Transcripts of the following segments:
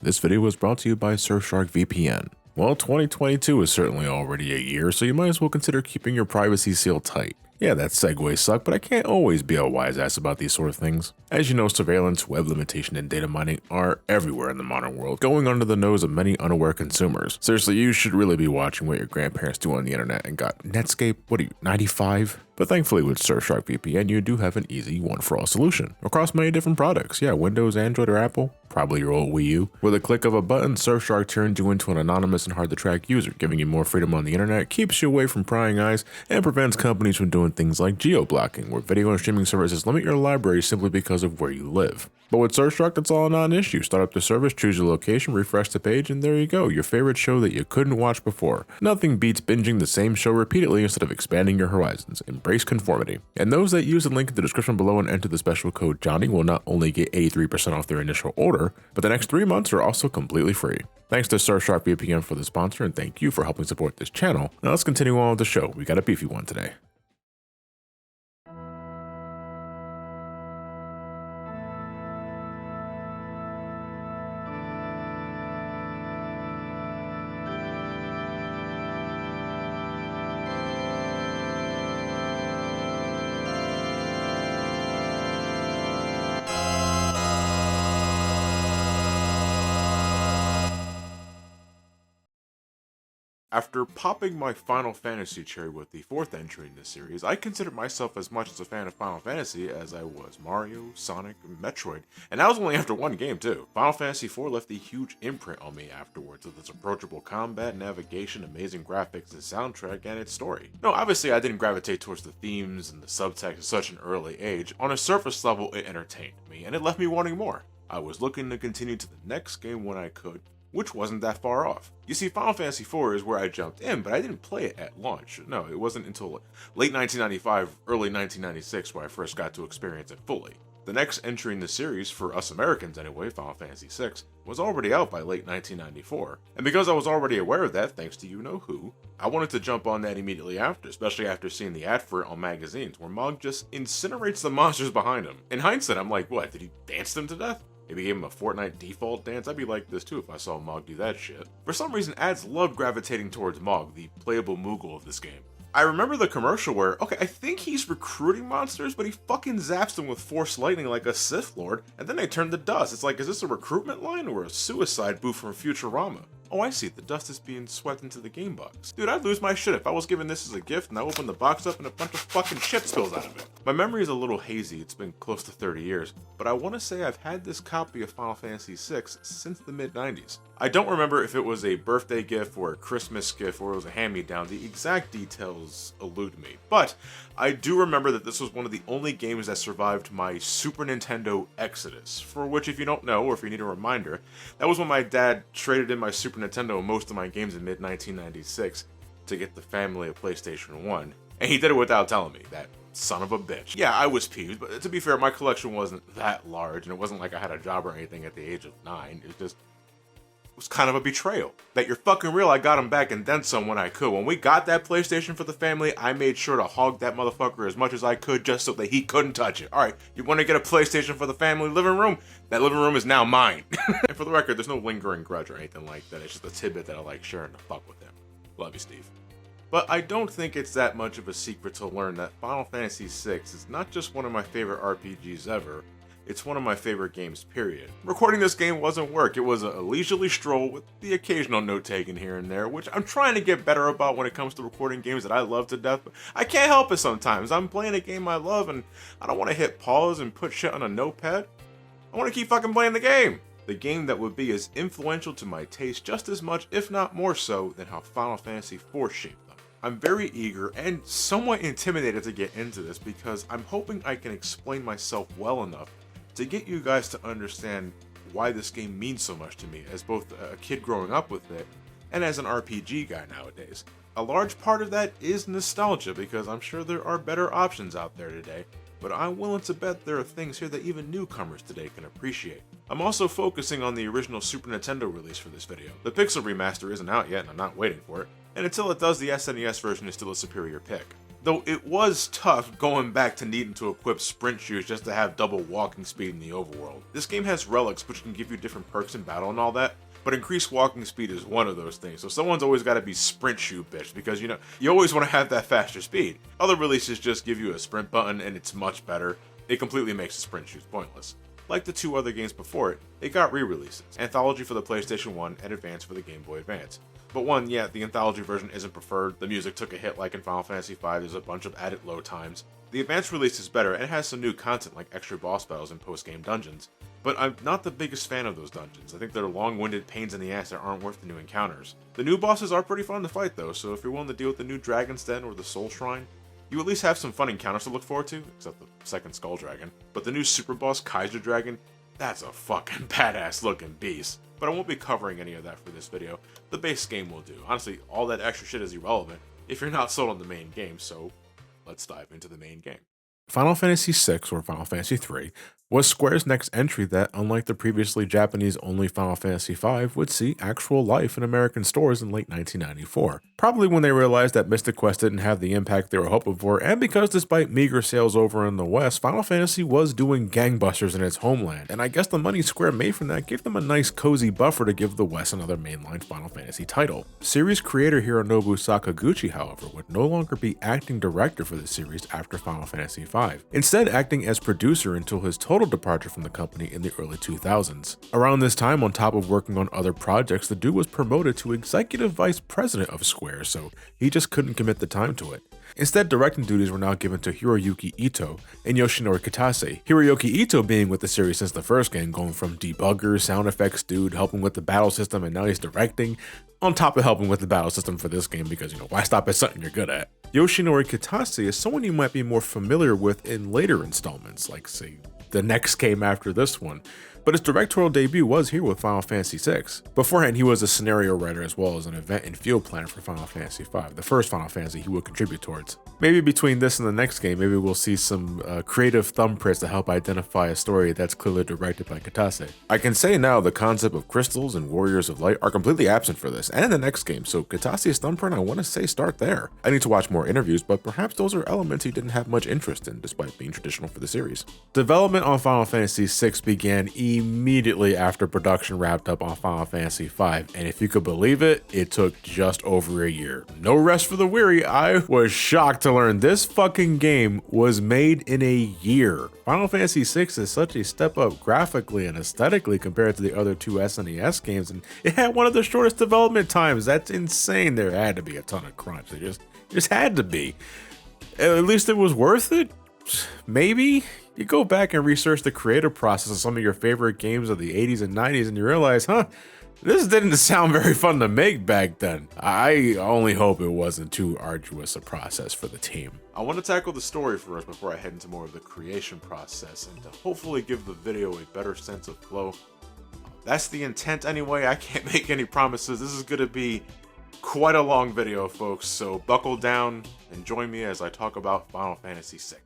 This video was brought to you by Surfshark VPN. Well, 2022 is certainly already a year, so you might as well consider keeping your privacy seal tight. Yeah, that segues suck, but I can't always be a wise ass about these sort of things. As you know, surveillance, web limitation, and data mining are everywhere in the modern world, going under the nose of many unaware consumers. Seriously, you should really be watching what your grandparents do on the internet and got Netscape, what are you, 95? But thankfully with Surfshark VPN, you do have an easy one-for-all solution across many different products. Yeah, Windows, Android, or Apple, probably your old Wii U. With a click of a button, Surfshark turns you into an anonymous and hard-to-track user, giving you more freedom on the internet, keeps you away from prying eyes, and prevents companies from doing things like geo-blocking, where video and streaming services limit your library simply because of where you live. But with Surfshark, that's all not an issue. Start up the service, choose your location, refresh the page, and there you go, your favorite show that you couldn't watch before. Nothing beats binging the same show repeatedly instead of expanding your horizons. Embrace conformity. And those that use the link in the description below and enter the special code Johnny will not only get 83% off their initial order, but the next 3 months are also completely free. Thanks to Surfshark VPN for the sponsor, and thank you for helping support this channel. Now let's continue on with the show. We got a beefy one today. After popping my Final Fantasy cherry with the 4th entry in this series, I considered myself as much as a fan of Final Fantasy as I was Mario, Sonic, and Metroid, and that was only after one game too. Final Fantasy IV left a huge imprint on me afterwards with its approachable combat, navigation, amazing graphics, and soundtrack, and its story. No, obviously I didn't gravitate towards the themes and the subtext at such an early age. On a surface level, it entertained me, and it left me wanting more. I was looking to continue to the next game when I could, which wasn't that far off. You see, Final Fantasy IV is where I jumped in, but I didn't play it at launch. No, it wasn't until late 1995, early 1996 where I first got to experience it fully. The next entry in the series, for us Americans anyway, Final Fantasy VI, was already out by late 1994. And because I was already aware of that, thanks to you-know-who, I wanted to jump on that immediately after, especially after seeing the ad for it on magazines, where Mog just incinerates the monsters behind him. In hindsight, I'm like, what, did he dance them to death? Maybe gave him a Fortnite default dance? I'd be like this too if I saw Mog do that shit. For some reason, ads loved gravitating towards Mog, the playable Mughal of this game. I remember the commercial where, okay, I think he's recruiting monsters, but he fucking zaps them with Force Lightning like a Sith Lord, and then they turn to dust. It's like, is this a recruitment line or a suicide booth from Futurama? Oh, I see, the dust is being swept into the game box. Dude, I'd lose my shit if I was given this as a gift and I opened the box up and a bunch of fucking shit spills out of it. My memory is a little hazy, it's been close to 30 years, but I want to say I've had this copy of Final Fantasy VI since the mid-90s. I don't remember if it was a birthday gift or a Christmas gift or it was a hand-me-down. The exact details elude me, but I do remember that this was one of the only games that survived my Super Nintendo exodus, for which, if you don't know or if you need a reminder, that was when my dad traded in my Super Nintendo and most of my games in mid-1996 to get the family a PlayStation 1, and he did it without telling me, that son of a bitch. Yeah, I was peeved, but to be fair, my collection wasn't that large, and it wasn't like I had a job or anything at the age of 9, it was kind of a betrayal. That you're fucking real, I got him back and then some when I could. When we got that PlayStation for the family, I made sure to hog that motherfucker as much as I could just so that he couldn't touch it. Alright, you want to get a PlayStation for the family living room? That living room is now mine. And for the record, there's no lingering grudge or anything like that. It's just a tidbit that I like sharing to fuck with him. Love you, Steve. But I don't think it's that much of a secret to learn that Final Fantasy VI is not just one of my favorite RPGs ever, it's one of my favorite games, period. Recording this game wasn't work, it was a leisurely stroll with the occasional note taken here and there, which I'm trying to get better about when it comes to recording games that I love to death, but I can't help it sometimes. I'm playing a game I love and I don't want to hit pause and put shit on a notepad. I want to keep fucking playing the game. The game that would be as influential to my taste just as much, if not more so, than how Final Fantasy IV shaped them. I'm very eager and somewhat intimidated to get into this because I'm hoping I can explain myself well enough to get you guys to understand why this game means so much to me as both a kid growing up with it and as an RPG guy nowadays. A large part of that is nostalgia because I'm sure there are better options out there today, but I'm willing to bet there are things here that even newcomers today can appreciate. I'm also focusing on the original Super Nintendo release for this video. The Pixel remaster isn't out yet and I'm not waiting for it, and until it does, the SNES version is still a superior pick. Though it was tough going back to needing to equip sprint shoes just to have double walking speed in the overworld. This game has relics which can give you different perks in battle and all that, but increased walking speed is one of those things, so someone's always got to be sprint shoe bitch, because you always want to have that faster speed. Other releases just give you a sprint button and it's much better. It completely makes the sprint shoes pointless. Like the 2 other games before it got re-releases, Anthology for the PlayStation 1 and Advance for the Game Boy Advance. But one, yeah, the Anthology version isn't preferred, the music took a hit like in Final Fantasy V, there's a bunch of added load times. The Advance release is better and it has some new content like extra boss battles and post-game dungeons, but I'm not the biggest fan of those dungeons. I think they're long-winded pains in the ass that aren't worth the new encounters. The new bosses are pretty fun to fight though, so if you're willing to deal with the new Dragon's Den or the Soul Shrine, you at least have some fun encounters to look forward to, except the second Skull Dragon. But the new super boss, Kaiser Dragon, that's a fucking badass looking beast. But I won't be covering any of that for this video. The base game will do. Honestly, all that extra shit is irrelevant if you're not sold on the main game, so let's dive into the main game. Final Fantasy VI, or Final Fantasy III, was Square's next entry that, unlike the previously Japanese-only Final Fantasy V, would see actual life in American stores in late 1994. Probably when they realized that Mystic Quest didn't have the impact they were hoping for, and because despite meager sales over in the West, Final Fantasy was doing gangbusters in its homeland, and I guess the money Square made from that gave them a nice cozy buffer to give the West another mainline Final Fantasy title. Series creator Hironobu Sakaguchi, however, would no longer be acting director for the series after Final Fantasy V, instead acting as producer until his total departure from the company in the early 2000s. Around this time, on top of working on other projects, the dude was promoted to executive vice president of Square, so he just couldn't commit the time to it. Instead, directing duties were now given to Hiroyuki Ito and Yoshinori Kitase. Hiroyuki Ito being with the series since the first game, going from debugger, sound effects dude, helping with the battle system, and now he's directing, on top of helping with the battle system for this game because, why stop at something you're good at? Yoshinori Kitase is someone you might be more familiar with in later installments, like, say, the next game after this one, but his directorial debut was here with Final Fantasy VI. Beforehand, he was a scenario writer as well as an event and field planner for Final Fantasy V, the first Final Fantasy he would contribute towards. Maybe between this and the next game, maybe we'll see some creative thumbprints to help identify a story that's clearly directed by Kitase. I can say now the concept of crystals and warriors of light are completely absent for this and in the next game, so Kitase's thumbprint, I want to say start there. I need to watch more interviews, but perhaps those are elements he didn't have much interest in despite being traditional for the series. Development on Final Fantasy VI began immediately after production wrapped up on Final Fantasy V, and if you could believe it, it took just over a year. No rest for the weary. I was shocked to learn this fucking game was made in a year. Final Fantasy VI is such a step up graphically and aesthetically compared to the other 2 SNES games, and it had one of the shortest development times. That's insane. There had to be a ton of crunch. There just had to be. At least it was worth it? Maybe? You go back and research the creative process of some of your favorite games of the 80s and 90s and you realize, this didn't sound very fun to make back then. I only hope it wasn't too arduous a process for the team. I want to tackle the story first before I head into more of the creation process and to hopefully give the video a better sense of flow. That's the intent anyway. I can't make any promises. This is going to be quite a long video, folks, so buckle down and join me as I talk about Final Fantasy VI.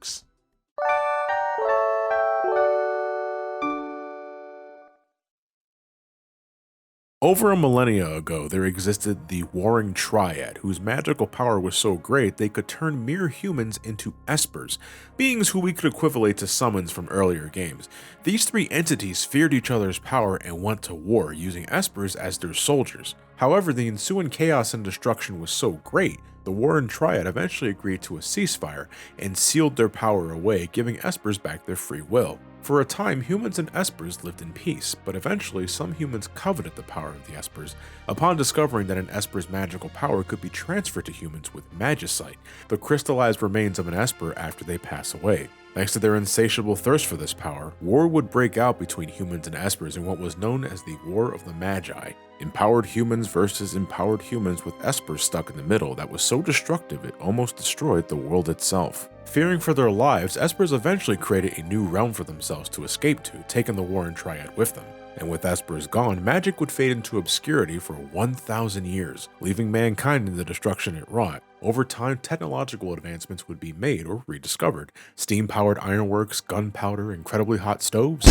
Over a millennia ago, there existed the Warring Triad, whose magical power was so great they could turn mere humans into espers, beings who we could equivalent to summons from earlier games. These 3 entities feared each other's power and went to war, using espers as their soldiers. However, the ensuing chaos and destruction was so great, the Warring Triad eventually agreed to a ceasefire and sealed their power away, giving espers back their free will. For a time, humans and espers lived in peace, but eventually some humans coveted the power of the espers, upon discovering that an esper's magical power could be transferred to humans with magicite, the crystallized remains of an esper after they pass away. Thanks to their insatiable thirst for this power, war would break out between humans and espers in what was known as the War of the Magi. Empowered humans versus empowered humans with espers stuck in the middle that was so destructive it almost destroyed the world itself. Fearing for their lives, espers eventually created a new realm for themselves to escape to, taking the Warring Triad with them. And with espers gone, magic would fade into obscurity for 1,000 years, leaving mankind in the destruction it wrought. Over time, technological advancements would be made or rediscovered. Steam-powered ironworks, gunpowder, incredibly hot stoves.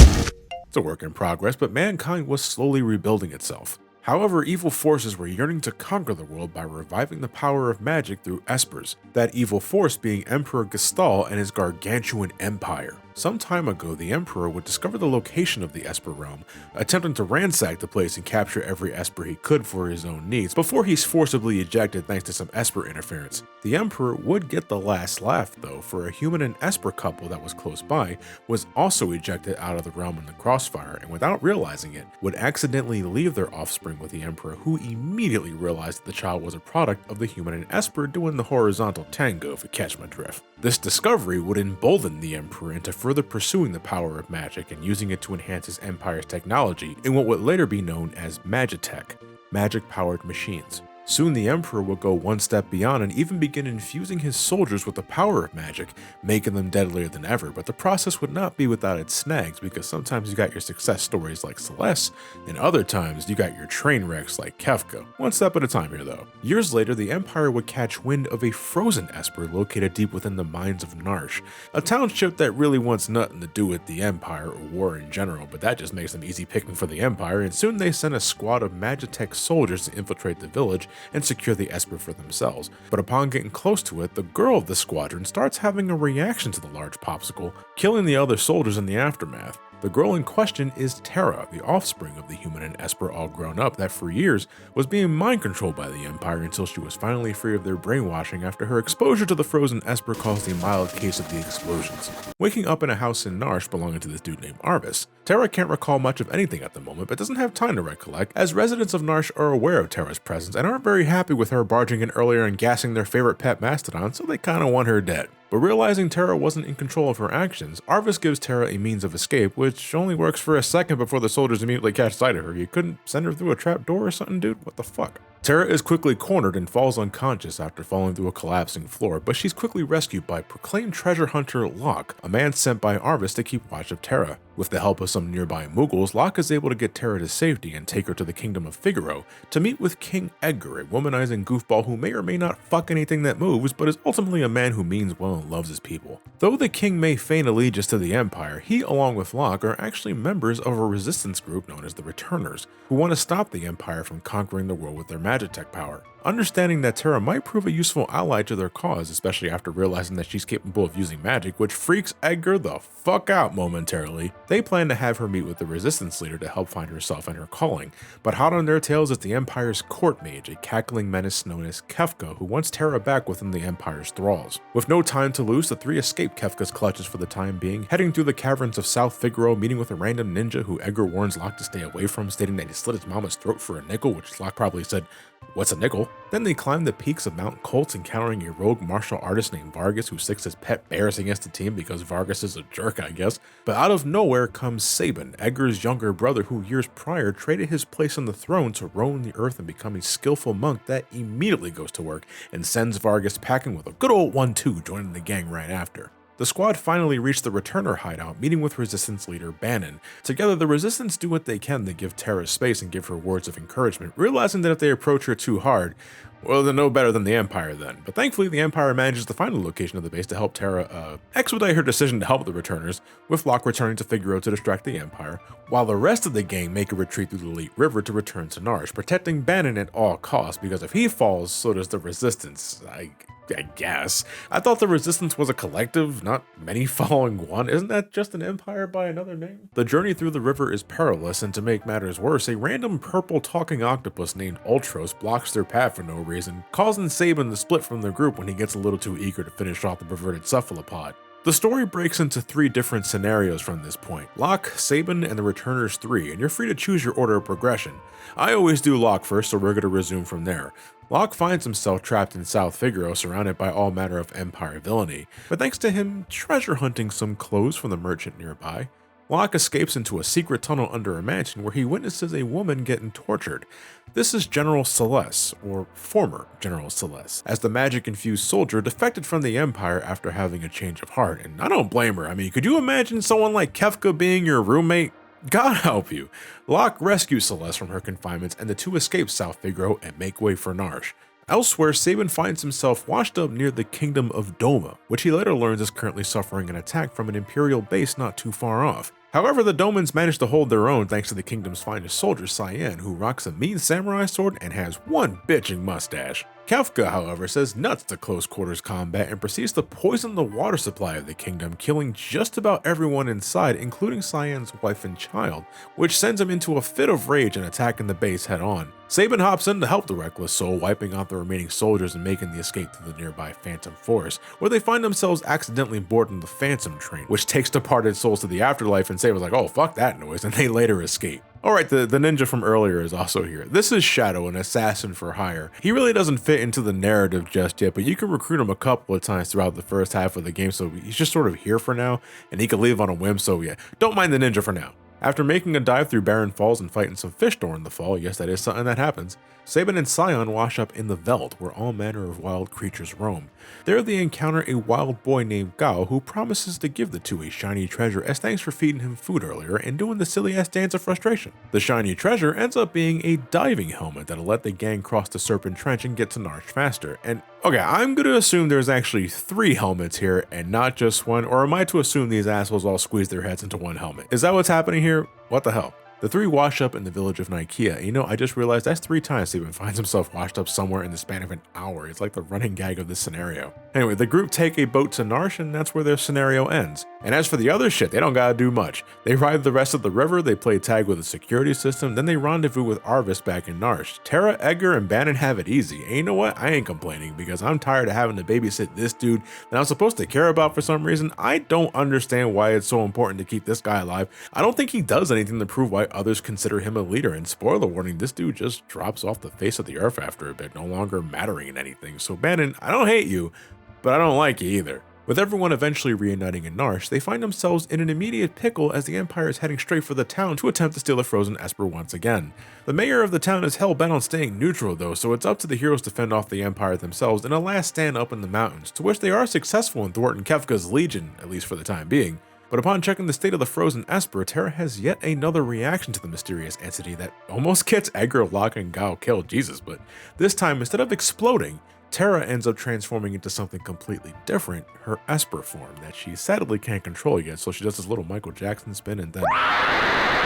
It's a work in progress, but mankind was slowly rebuilding itself. However, evil forces were yearning to conquer the world by reviving the power of magic through espers, that evil force being Emperor Gestal and his gargantuan empire. Some time ago, the Emperor would discover the location of the Esper realm, attempting to ransack the place and capture every Esper he could for his own needs, before he's forcibly ejected thanks to some Esper interference. The Emperor would get the last laugh though, for a human and Esper couple that was close by was also ejected out of the realm in the crossfire, and without realizing it, would accidentally leave their offspring with the Emperor, who immediately realized that the child was a product of the human and Esper doing the horizontal tango, if you catch my drift. This discovery would embolden the Emperor into further pursuing the power of magic and using it to enhance his empire's technology in what would later be known as Magitech, magic-powered machines. Soon the Emperor would go one step beyond and even begin infusing his soldiers with the power of magic, making them deadlier than ever, but the process would not be without its snags, because sometimes you got your success stories like Celeste, and other times you got your train wrecks like Kefka. One step at a time here though. Years later, the Empire would catch wind of a frozen Esper located deep within the mines of Narsh, a township that really wants nothing to do with the Empire or war in general, but that just makes them easy picking for the Empire, and soon they sent a squad of Magitech soldiers to infiltrate the village and secure the Esper for themselves. But upon getting close to it, the girl of the squadron starts having a reaction to the large popsicle, killing the other soldiers in the aftermath. The girl in question is Terra, the offspring of the human and Esper all grown up that for years was being mind controlled by the Empire until she was finally free of their brainwashing after her exposure to the frozen Esper caused a mild case of the explosions. Waking up in a house in Narsh belonging to this dude named Arvis, Terra can't recall much of anything at the moment but doesn't have time to recollect, as residents of Narsh are aware of Terra's presence and aren't very happy with her barging in earlier and gassing their favorite pet mastodon, so they kinda want her dead. But realizing Terra wasn't in control of her actions, Arvis gives Terra a means of escape, which only works for a second before the soldiers immediately catch sight of her. You couldn't send her through a trap door or something, dude? What the fuck? Terra is quickly cornered and falls unconscious after falling through a collapsing floor, but she's quickly rescued by proclaimed treasure hunter Locke, a man sent by Arvis to keep watch of Terra. With the help of some nearby Mughals, Locke is able to get Terra to safety and take her to the kingdom of Figaro to meet with King Edgar, a womanizing goofball who may or may not fuck anything that moves, but is ultimately a man who means well and loves his people. Though the king may feign allegiance to the Empire, he along with Locke are actually members of a resistance group known as the Returners, who want to stop the Empire from conquering the world with their Magitech power. Understanding that Terra might prove a useful ally to their cause, especially after realizing that she's capable of using magic, which freaks Edgar the fuck out momentarily, they plan to have her meet with the resistance leader to help find herself and her calling. But hot on their tails is the Empire's court mage, a cackling menace known as Kefka, who wants Terra back within the Empire's thralls. With no time to lose, the three escape Kefka's clutches for the time being, heading through the caverns of South Figaro, meeting with a random ninja who Edgar warns Locke to stay away from, stating that he slit his mama's throat for a nickel, which Locke probably said, "What's a nickel?" Then they climb the peaks of Mount Colt, encountering a rogue martial artist named Vargas who sticks his pet bears against the team because Vargas is a jerk, I guess. But out of nowhere comes Saban, Edgar's younger brother who years prior traded his place on the throne to roam the earth and become a skillful monk that immediately goes to work and sends Vargas packing with a good old 1-2, joining the gang right after. The squad finally reached the Returner hideout, meeting with Resistance leader Bannon. Together, the Resistance do what they can to give Terra space and give her words of encouragement, realizing that if they approach her too hard, well, they're no better than the Empire then. But thankfully, the Empire manages to find the location of the base to help Terra expedite her decision to help the Returners, with Locke returning to Figaro to distract the Empire, while the rest of the gang make a retreat through the Late River to return to Narsh, protecting Bannon at all costs, because if he falls, so does the Resistance, I guess. I thought the Resistance was a collective, not many following one. Isn't that just an empire by another name? The journey through the river is perilous, and to make matters worse, a random purple talking octopus named Ultros blocks their path for no reason, causing Saban to split from the group when he gets a little too eager to finish off the perverted cephalopod. The story breaks into 3 different scenarios from this point: Locke, Saban, and the Returners 3, and you're free to choose your order of progression. I always do Locke first, so we're going to resume from there. Locke finds himself trapped in South Figaro, surrounded by all manner of Empire villainy, but thanks to him treasure hunting some clothes from the merchant nearby, Locke escapes into a secret tunnel under a mansion where he witnesses a woman getting tortured. This is General Celeste, or former General Celeste, as the magic-infused soldier defected from the Empire after having a change of heart, and I don't blame her. I mean, could you imagine someone like Kefka being your roommate? God help you. Locke rescues Celeste from her confinements, and the two escape South Figaro and make way for Narsh. Elsewhere, Saban finds himself washed up near the kingdom of Doma, which he later learns is currently suffering an attack from an Imperial base not too far off. However, the Domans manage to hold their own thanks to the kingdom's finest soldier, Cyan, who rocks a mean samurai sword and has one bitching mustache. Kefka, however, says nuts to close quarters combat and proceeds to poison the water supply of the kingdom, killing just about everyone inside, including Cyan's wife and child, which sends him into a fit of rage and attacking the base head on. Saban hops in to help the reckless soul, wiping out the remaining soldiers and making the escape to the nearby Phantom Forest, where they find themselves accidentally boarding the Phantom train, which takes departed souls to the afterlife, and Saban's like, oh fuck that noise, and they later escape. Alright, the ninja from earlier is also here. This is Shadow, an assassin for hire. He really doesn't fit into the narrative just yet, but you can recruit him a couple of times throughout the first half of the game, so he's just sort of here for now, and he can leave on a whim, so yeah, don't mind the ninja for now. After making a dive through Barren Falls and fighting some fish during the fall, yes, that is something that happens, Saban and Scion wash up in the Veld, where all manner of wild creatures roam. There they encounter a wild boy named Gao, who promises to give the two a shiny treasure as thanks for feeding him food earlier and doing the silly ass dance of frustration. The shiny treasure ends up being a diving helmet that'll let the gang cross the Serpent Trench and get to Narsh faster. And okay, I'm gonna assume there's actually 3 helmets here and not just one, or am I to assume these assholes all squeeze their heads into one helmet? Is that what's happening here? What the hell? The 3 wash up in the village of Nikeah. And you know, I just realized that's 3 times Steven finds himself washed up somewhere in the span of an hour. It's like the running gag of this scenario. Anyway, the group take a boat to Narsh, and that's where their scenario ends. And as for the other shit, they don't gotta do much. They ride the rest of the river, they play tag with the security system, then they rendezvous with Arvis back in Narsh. Terra, Edgar, and Bannon have it easy. And you know what? I ain't complaining, because I'm tired of having to babysit this dude that I'm supposed to care about for some reason. I don't understand why it's so important to keep this guy alive. I don't think he does anything to prove why others consider him a leader, and spoiler warning, this dude just drops off the face of the earth after a bit, no longer mattering in anything. So Bannon, I don't hate you, but I don't like you either. With everyone eventually reuniting in Narsh, they find themselves in an immediate pickle as the Empire is heading straight for the town to attempt to steal the frozen Esper once again. The mayor of the town is hell-bent on staying neutral though, so it's up to the heroes to fend off the Empire themselves in a last stand up in the mountains, to which they are successful in thwarting Kefka's legion, at least for the time being. But upon checking the state of the frozen Esper, Terra has yet another reaction to the mysterious entity that almost gets Edgar, Locke, and Gao killed, Jesus, but this time instead of exploding, Terra ends up transforming into something completely different, her Esper form, that she sadly can't control yet, so she does this little Michael Jackson spin and then... I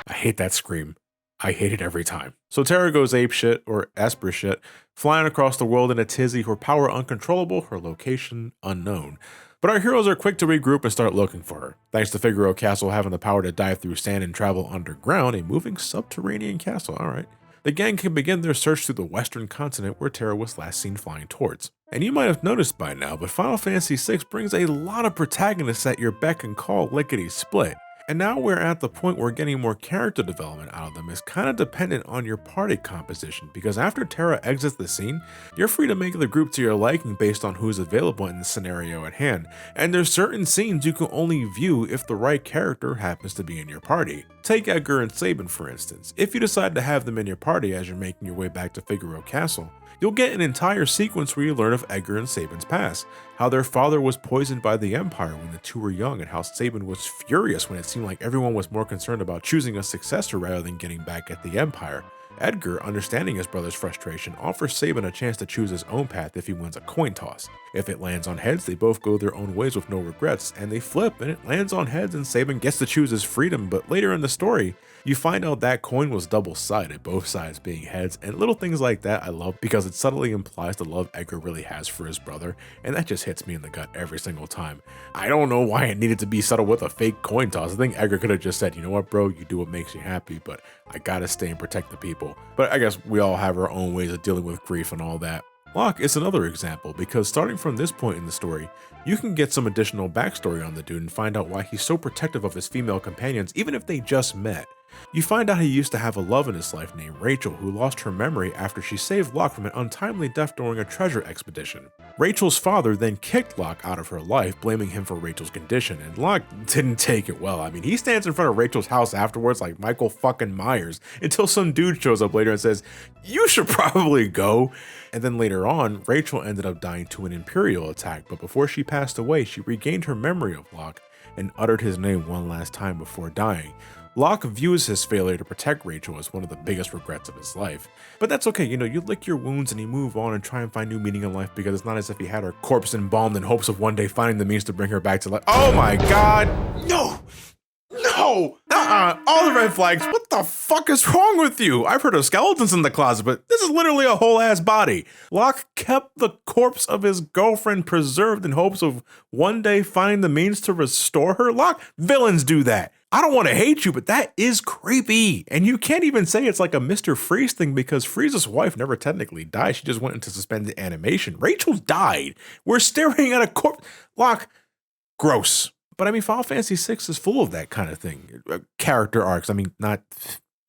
hate that scream. I hate it every time. So Terra goes ape shit, or Esper shit, flying across the world in a tizzy, her power uncontrollable, her location unknown. But our heroes are quick to regroup and start looking for her. Thanks to Figaro Castle having the power to dive through sand and travel underground, a moving subterranean castle, alright. The gang can begin their search through the western continent where Terra was last seen flying towards. And you might have noticed by now, but Final Fantasy VI brings a lot of protagonists at your beck and call lickety-split. And now we're at the point where getting more character development out of them is kind of dependent on your party composition, because after Terra exits the scene, you're free to make the group to your liking based on who's available in the scenario at hand, and there's certain scenes you can only view if the right character happens to be in your party. Take Edgar and Saban for instance. If you decide to have them in your party as you're making your way back to Figaro Castle, you'll get an entire sequence where you learn of Edgar and Saban's past, how their father was poisoned by the Empire when the two were young, and how Saban was furious when it seemed like everyone was more concerned about choosing a successor rather than getting back at the Empire. Edgar, understanding his brother's frustration, offers Saban a chance to choose his own path if he wins a coin toss. If it lands on heads, they both go their own ways with no regrets, and they flip and it lands on heads and Saban gets to choose his freedom, but later in the story, you find out that coin was double-sided, both sides being heads, and little things like that I love because it subtly implies the love Edgar really has for his brother, and that just hits me in the gut every single time. I don't know why it needed to be subtle with a fake coin toss. I think Edgar could have just said, you know what bro, you do what makes you happy, but I gotta stay and protect the people. But I guess we all have our own ways of dealing with grief and all that. Locke is another example, because starting from this point in the story, you can get some additional backstory on the dude and find out why he's so protective of his female companions even if they just met. You find out he used to have a love in his life named Rachel, who lost her memory after she saved Locke from an untimely death during a treasure expedition. Rachel's father then kicked Locke out of her life, blaming him for Rachel's condition, and Locke didn't take it well. I mean, he stands in front of Rachel's house afterwards like Michael fucking Myers, until some dude shows up later and says, "You should probably go." And then later on, Rachel ended up dying to an Imperial attack, but before she passed away, she regained her memory of Locke and uttered his name one last time before dying. Locke views his failure to protect Rachel as one of the biggest regrets of his life. But that's okay, you know, you lick your wounds and you move on and try and find new meaning in life, because it's not as if he had her corpse embalmed in hopes of one day finding the means to bring her back to life. Oh my god! No! no! All the red flags. What the fuck is wrong with you? I've heard of skeletons in the closet, but this is literally a whole ass body. Locke kept the corpse of his girlfriend preserved in hopes of one day finding the means to restore her. Locke, villains do that. I don't want to hate you, but that is creepy. And you can't even say it's like a Mr. Freeze thing because Freeze's wife never technically died. She just went into suspended animation. Rachel died. We're staring at a corpse. Locke, gross. But I mean, Final Fantasy VI is full of that kind of thing. Character arcs. I mean, not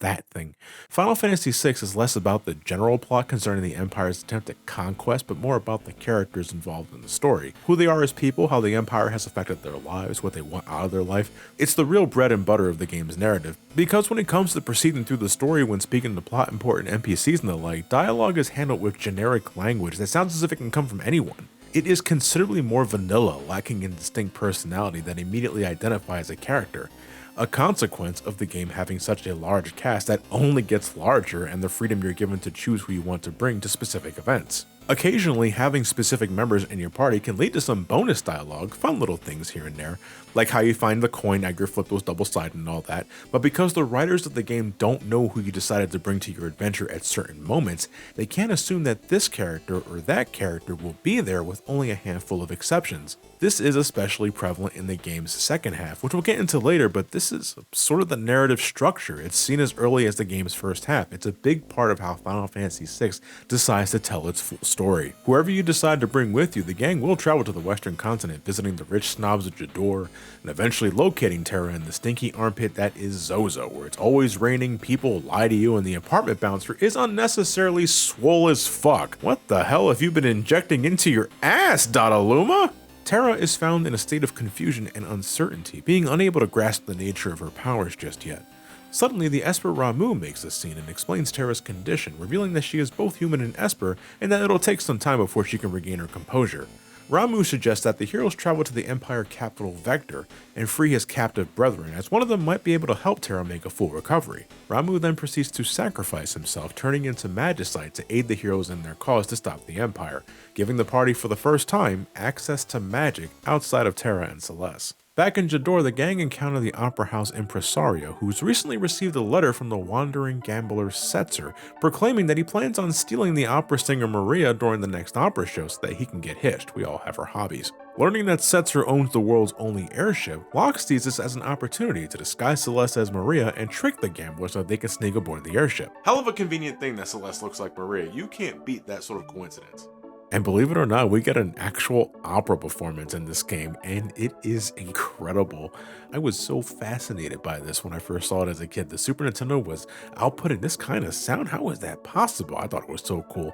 that thing. Final Fantasy VI is less about the general plot concerning the Empire's attempt at conquest, but more about the characters involved in the story. Who they are as people, how the Empire has affected their lives, what they want out of their life. It's the real bread and butter of the game's narrative. Because when it comes to proceeding through the story when speaking to plot important NPCs and the like, dialogue is handled with generic language that sounds as if it can come from anyone. It is considerably more vanilla, lacking in distinct personality that immediately identifies a character. A consequence of the game having such a large cast that only gets larger and the freedom you're given to choose who you want to bring to specific events. Occasionally, having specific members in your party can lead to some bonus dialogue, fun little things here and there, like how you find the coin Edgar flip was double-sided and all that, but because the writers of the game don't know who you decided to bring to your adventure at certain moments, they can't assume that this character or that character will be there with only a handful of exceptions. This is especially prevalent in the game's second half, which we'll get into later, but this is sort of the narrative structure. It's seen as early as the game's first half. It's a big part of how Final Fantasy VI decides to tell its full story. Whoever you decide to bring with you, the gang will travel to the western continent, visiting the rich snobs of Jador, and eventually locating Terra in the stinky armpit that is Zozo, where it's always raining, people lie to you, and the apartment bouncer is unnecessarily swole as fuck. What the hell have you been injecting into your ass, Dataluma? Terra is found in a state of confusion and uncertainty, being unable to grasp the nature of her powers just yet. Suddenly, the Esper Ramuh makes a scene and explains Terra's condition, revealing that she is both human and Esper, and that it'll take some time before she can regain her composure. Ramuh suggests that the heroes travel to the Empire capital Vector and free his captive brethren, as one of them might be able to help Terra make a full recovery. Ramuh then proceeds to sacrifice himself, turning into Magicite to aid the heroes in their cause to stop the Empire, giving the party for the first time access to magic outside of Terra and Celeste. Back in Jador, the gang encounter the Opera House impresario, who's recently received a letter from the wandering gambler Setzer, proclaiming that he plans on stealing the opera singer Maria during the next opera show so that he can get hitched. We all have our hobbies. Learning that Setzer owns the world's only airship, Locke sees this as an opportunity to disguise Celeste as Maria and trick the gambler so they can sneak aboard the airship. Hell of a convenient thing that Celeste looks like Maria. You can't beat that sort of coincidence. And believe it or not, we get an actual opera performance in this game, and it is incredible. I was so fascinated by this when I first saw it as a kid. The Super Nintendo was outputting this kind of sound. How is that possible? I thought it was so cool.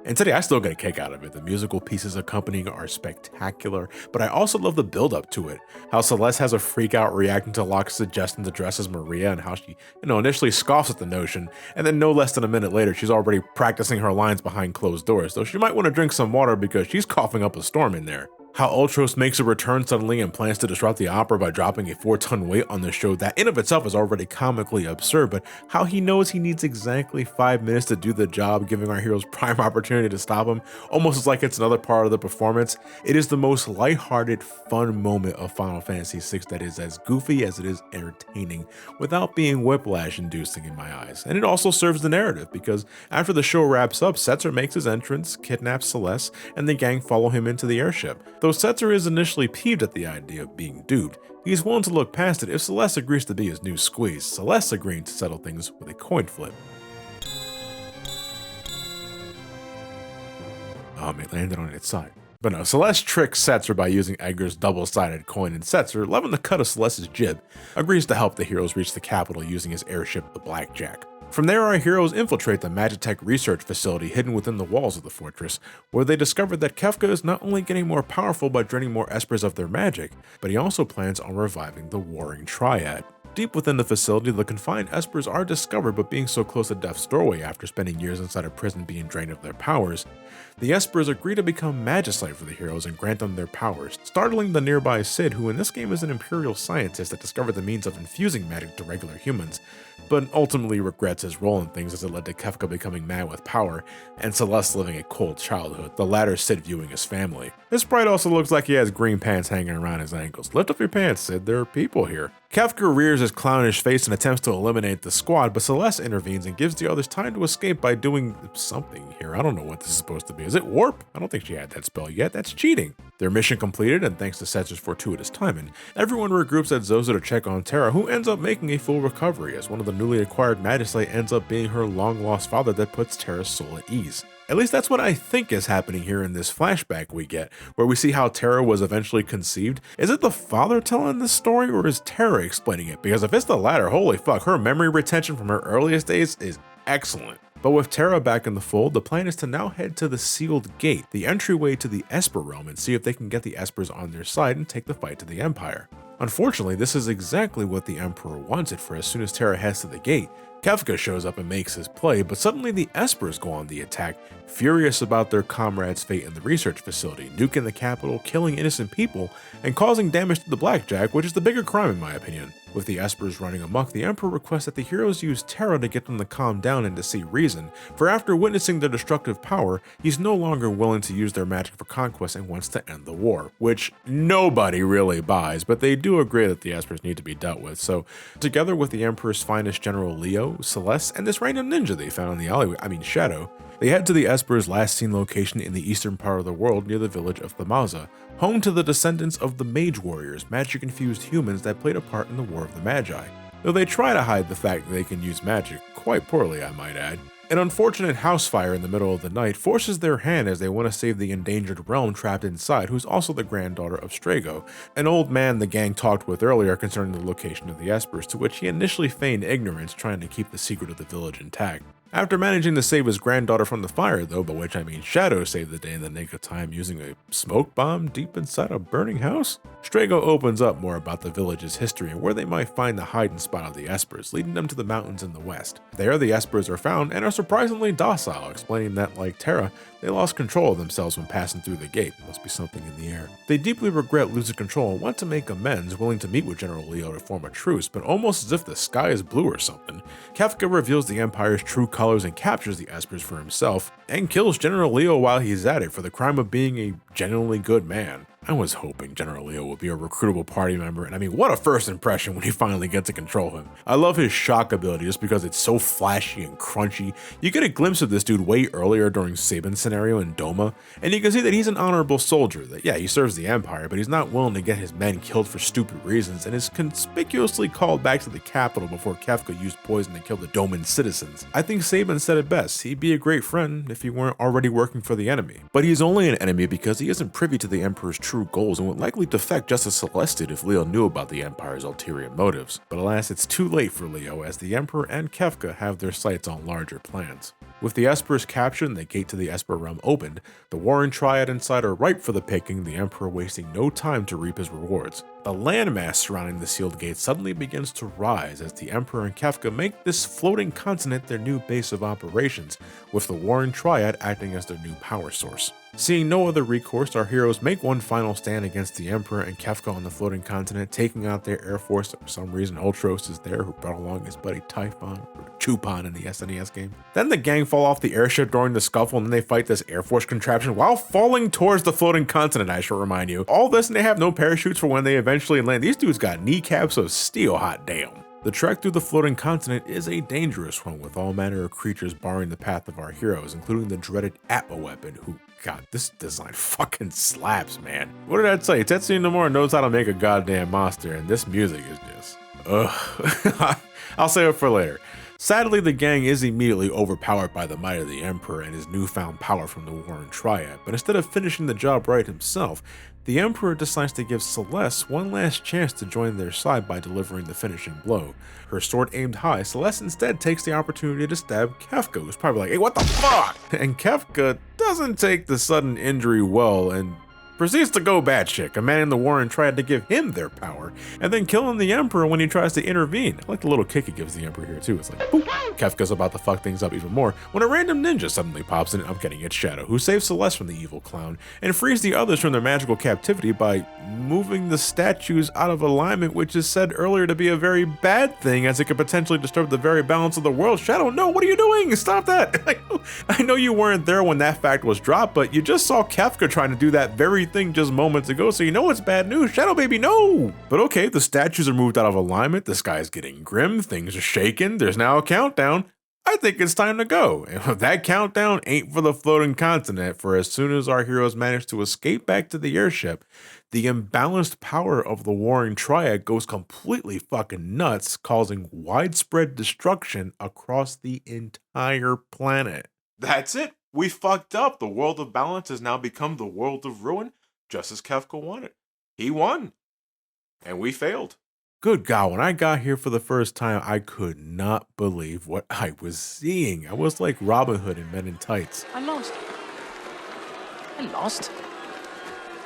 And today I still get a kick out of it. The musical pieces accompanying are spectacular, but I also love the build up to it. How Celeste has a freak out reacting to Locke's suggestion to dress as Maria, and how she, initially scoffs at the notion, and then no less than a minute later, she's already practicing her lines behind closed doors, though she might want to drink some water because she's coughing up a storm in there. How Ultros makes a return suddenly and plans to disrupt the opera by dropping a 4-ton weight on the show that in of itself is already comically absurd, but how he knows he needs exactly 5 minutes to do the job, giving our heroes prime opportunity to stop him, almost as like it's another part of the performance. It is the most lighthearted, fun moment of Final Fantasy VI that is as goofy as it is entertaining, without being whiplash-inducing in my eyes. And it also serves the narrative, because after the show wraps up, Setzer makes his entrance, kidnaps Celeste, and the gang follow him into the airship. Though Setzer is initially peeved at the idea of being duped, he's willing to look past it if Celeste agrees to be his new squeeze, Celeste agreeing to settle things with a coin flip. It landed on its side. But no, Celeste tricks Setzer by using Edgar's double-sided coin, and Setzer, loving the cut of Celeste's jib, agrees to help the heroes reach the capital using his airship, the Blackjack. From there, our heroes infiltrate the Magitech research facility hidden within the walls of the fortress, where they discover that Kefka is not only getting more powerful by draining more espers of their magic, but he also plans on reviving the Warring Triad. Deep within the facility, the confined espers are discovered, but being so close to death's doorway after spending years inside a prison being drained of their powers, the espers agree to become Magicite for the heroes and grant them their powers, startling the nearby Cid, who in this game is an imperial scientist that discovered the means of infusing magic to regular humans. but ultimately regrets his role in things as it led to Kefka becoming mad with power and Celeste living a cold childhood, the latter Sid viewing his family. This sprite also looks like he has green pants hanging around his ankles. Lift up your pants, Sid, there are people here. Kefka rears his clownish face and attempts to eliminate the squad, but Celeste intervenes and gives the others time to escape by doing something here. I don't know what this is supposed to be. Is it warp? I don't think she had that spell yet. That's cheating. Their mission completed, and thanks to Setsu's fortuitous timing, everyone regroups at Zozo to check on Terra, who ends up making a full recovery, as one of the newly acquired Magislate ends up being her long-lost father that puts Terra's soul at ease. At least that's what I think is happening here in this flashback we get, where we see how Terra was eventually conceived. Is it the father telling this story, or is Terra explaining it? Because if it's the latter, holy fuck, her memory retention from her earliest days is excellent. But with Terra back in the fold, the plan is to now head to the Sealed Gate, the entryway to the Esper realm, and see if they can get the Espers on their side and take the fight to the Empire. Unfortunately, this is exactly what the Emperor wanted, for as soon as Terra heads to the gate, Kefka shows up and makes his play, but suddenly the Espers go on the attack, furious about their comrade's fate in the research facility, nuking the capital, killing innocent people, and causing damage to the Blackjack, which is the bigger crime in my opinion. With the Espers running amok, the Emperor requests that the heroes use Terra to get them to calm down and to see reason, for after witnessing their destructive power, he's no longer willing to use their magic for conquest and wants to end the war, which nobody really buys, but they do agree that the Espers need to be dealt with. So together with the Emperor's finest General Leo, Celeste, and this random ninja they found in the alleyway, Shadow, they head to the Esper's last seen location in the eastern part of the world near the village of Thamaza, home to the descendants of the Mage Warriors, magic-infused humans that played a part in the War of the Magi, though they try to hide the fact that they can use magic, quite poorly I might add. An unfortunate house fire in the middle of the night forces their hand as they want to save the endangered realm trapped inside, who's also the granddaughter of Strago, an old man the gang talked with earlier concerning the location of the Espers, to which he initially feigned ignorance, trying to keep the secret of the village intact. After managing to save his granddaughter from the fire though, by which I mean Shadow saved the day in the nick of time using a smoke bomb deep inside a burning house, Strago opens up more about the village's history and where they might find the hiding spot of the Espers, leading them to the mountains in the west. There the Espers are found and are surprisingly docile, explaining that, like Terra, they lost control of themselves when passing through the gate. There must be something in the air. They deeply regret losing control and want to make amends, willing to meet with General Leo to form a truce, but almost as if the sky is blue or something, Kefka reveals the Empire's true colors and captures the Espers for himself, and kills General Leo while he's at it for the crime of being a genuinely good man. I was hoping General Leo would be a recruitable party member, and I mean, what a first impression when he finally gets to control him. I love his shock ability just because it's so flashy and crunchy. You get a glimpse of this dude way earlier during Saban's scenario in Doma, and you can see that he's an honorable soldier, that yeah, he serves the Empire, but he's not willing to get his men killed for stupid reasons, and is conspicuously called back to the capital before Kefka used poison to kill the Doman citizens. I think Saban said it best, he'd be a great friend if he weren't already working for the enemy. But he's only an enemy because he isn't privy to the Emperor's true goals and would likely defect just as Celeste did if Leo knew about the Empire's ulterior motives. But alas, it's too late for Leo, as the Emperor and Kefka have their sights on larger plans. With the Espers captured and the gate to the Esper realm opened, the Warring Triad inside are ripe for the picking, the Emperor wasting no time to reap his rewards. The landmass surrounding the sealed gate suddenly begins to rise as the Emperor and Kefka make this floating continent their new base of operations, with the Warring Triad acting as their new power source. Seeing no other recourse, our heroes make one final stand against the Emperor and Kefka on the floating continent, taking out their air force. For some reason, Ultros is there, who brought along his buddy Typhon, or Chupon in the SNES game. Then the gang fall off the airship during the scuffle, and then they fight this air force contraption while falling towards the floating continent, I should remind you. All this, and they have no parachutes for when they eventually land. These dudes got kneecaps of steel, hot damn. The trek through the floating continent is a dangerous one, with all manner of creatures barring the path of our heroes, including the dreaded Atma weapon, who, god, this design fucking slaps, man. What did I say? Tetsuya Nomura knows how to make a goddamn monster, and this music is just, ugh. I'll save it for later. Sadly, the gang is immediately overpowered by the might of the Emperor and his newfound power from the Warring Triad, but instead of finishing the job right himself, the Emperor decides to give Celeste one last chance to join their side by delivering the finishing blow. Her sword aimed high, Celeste instead takes the opportunity to stab Kefka, who's probably like, hey, what the fuck? And Kefka doesn't take the sudden injury well and proceeds to go batshit, commanding the Warren Triad to give him their power, and then killing the Emperor when he tries to intervene. I like the little kick he gives the Emperor here too. It's like, boop. Kefka's about to fuck things up even more when a random ninja suddenly pops in. I'm kidding, it's Shadow, who saves Celeste from the evil clown and frees the others from their magical captivity by moving the statues out of alignment, which is said earlier to be a very bad thing as it could potentially disturb the very balance of the world. Shadow, no, what are you doing? Stop that. I know you weren't there when that fact was dropped, but you just saw Kefka trying to do that very thing just moments ago, so you know it's bad news. Shadow baby, no. But okay, the statues are moved out of alignment, the sky is getting grim, things are shaking, there's now a countdown. I think it's time to go. And that countdown ain't for the floating continent, for as soon as our heroes manage to escape back to the airship, the imbalanced power of the warring triad goes completely fucking nuts, causing widespread destruction across the entire planet. That's it. We fucked up. The world of balance has now become the world of ruin, just as Kefka wanted. He won. And we failed. Good God, when I got here for the first time, I could not believe what I was seeing. I was like Robin Hood in Men in Tights. I lost.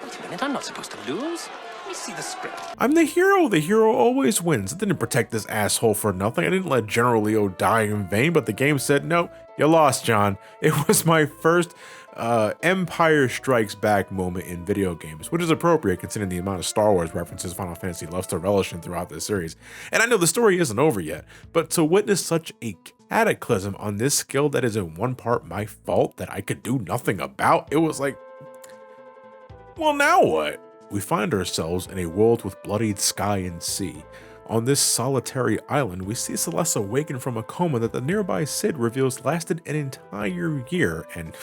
Wait a minute, I'm not supposed to lose. Let me see the script. I'm the hero. The hero always wins. I didn't protect this asshole for nothing. I didn't let General Leo die in vain, but the game said, no, you lost, John. It was my first Empire Strikes Back moment in video games, which is appropriate considering the amount of Star Wars references Final Fantasy loves to relish in throughout this series. And I know the story isn't over yet, but to witness such a cataclysm on this scale that is in one part my fault that I could do nothing about, it was like, well, now what? We find ourselves in a world with bloodied sky and sea. On this solitary island, we see Celeste awaken from a coma that the nearby Cid reveals lasted an entire year, and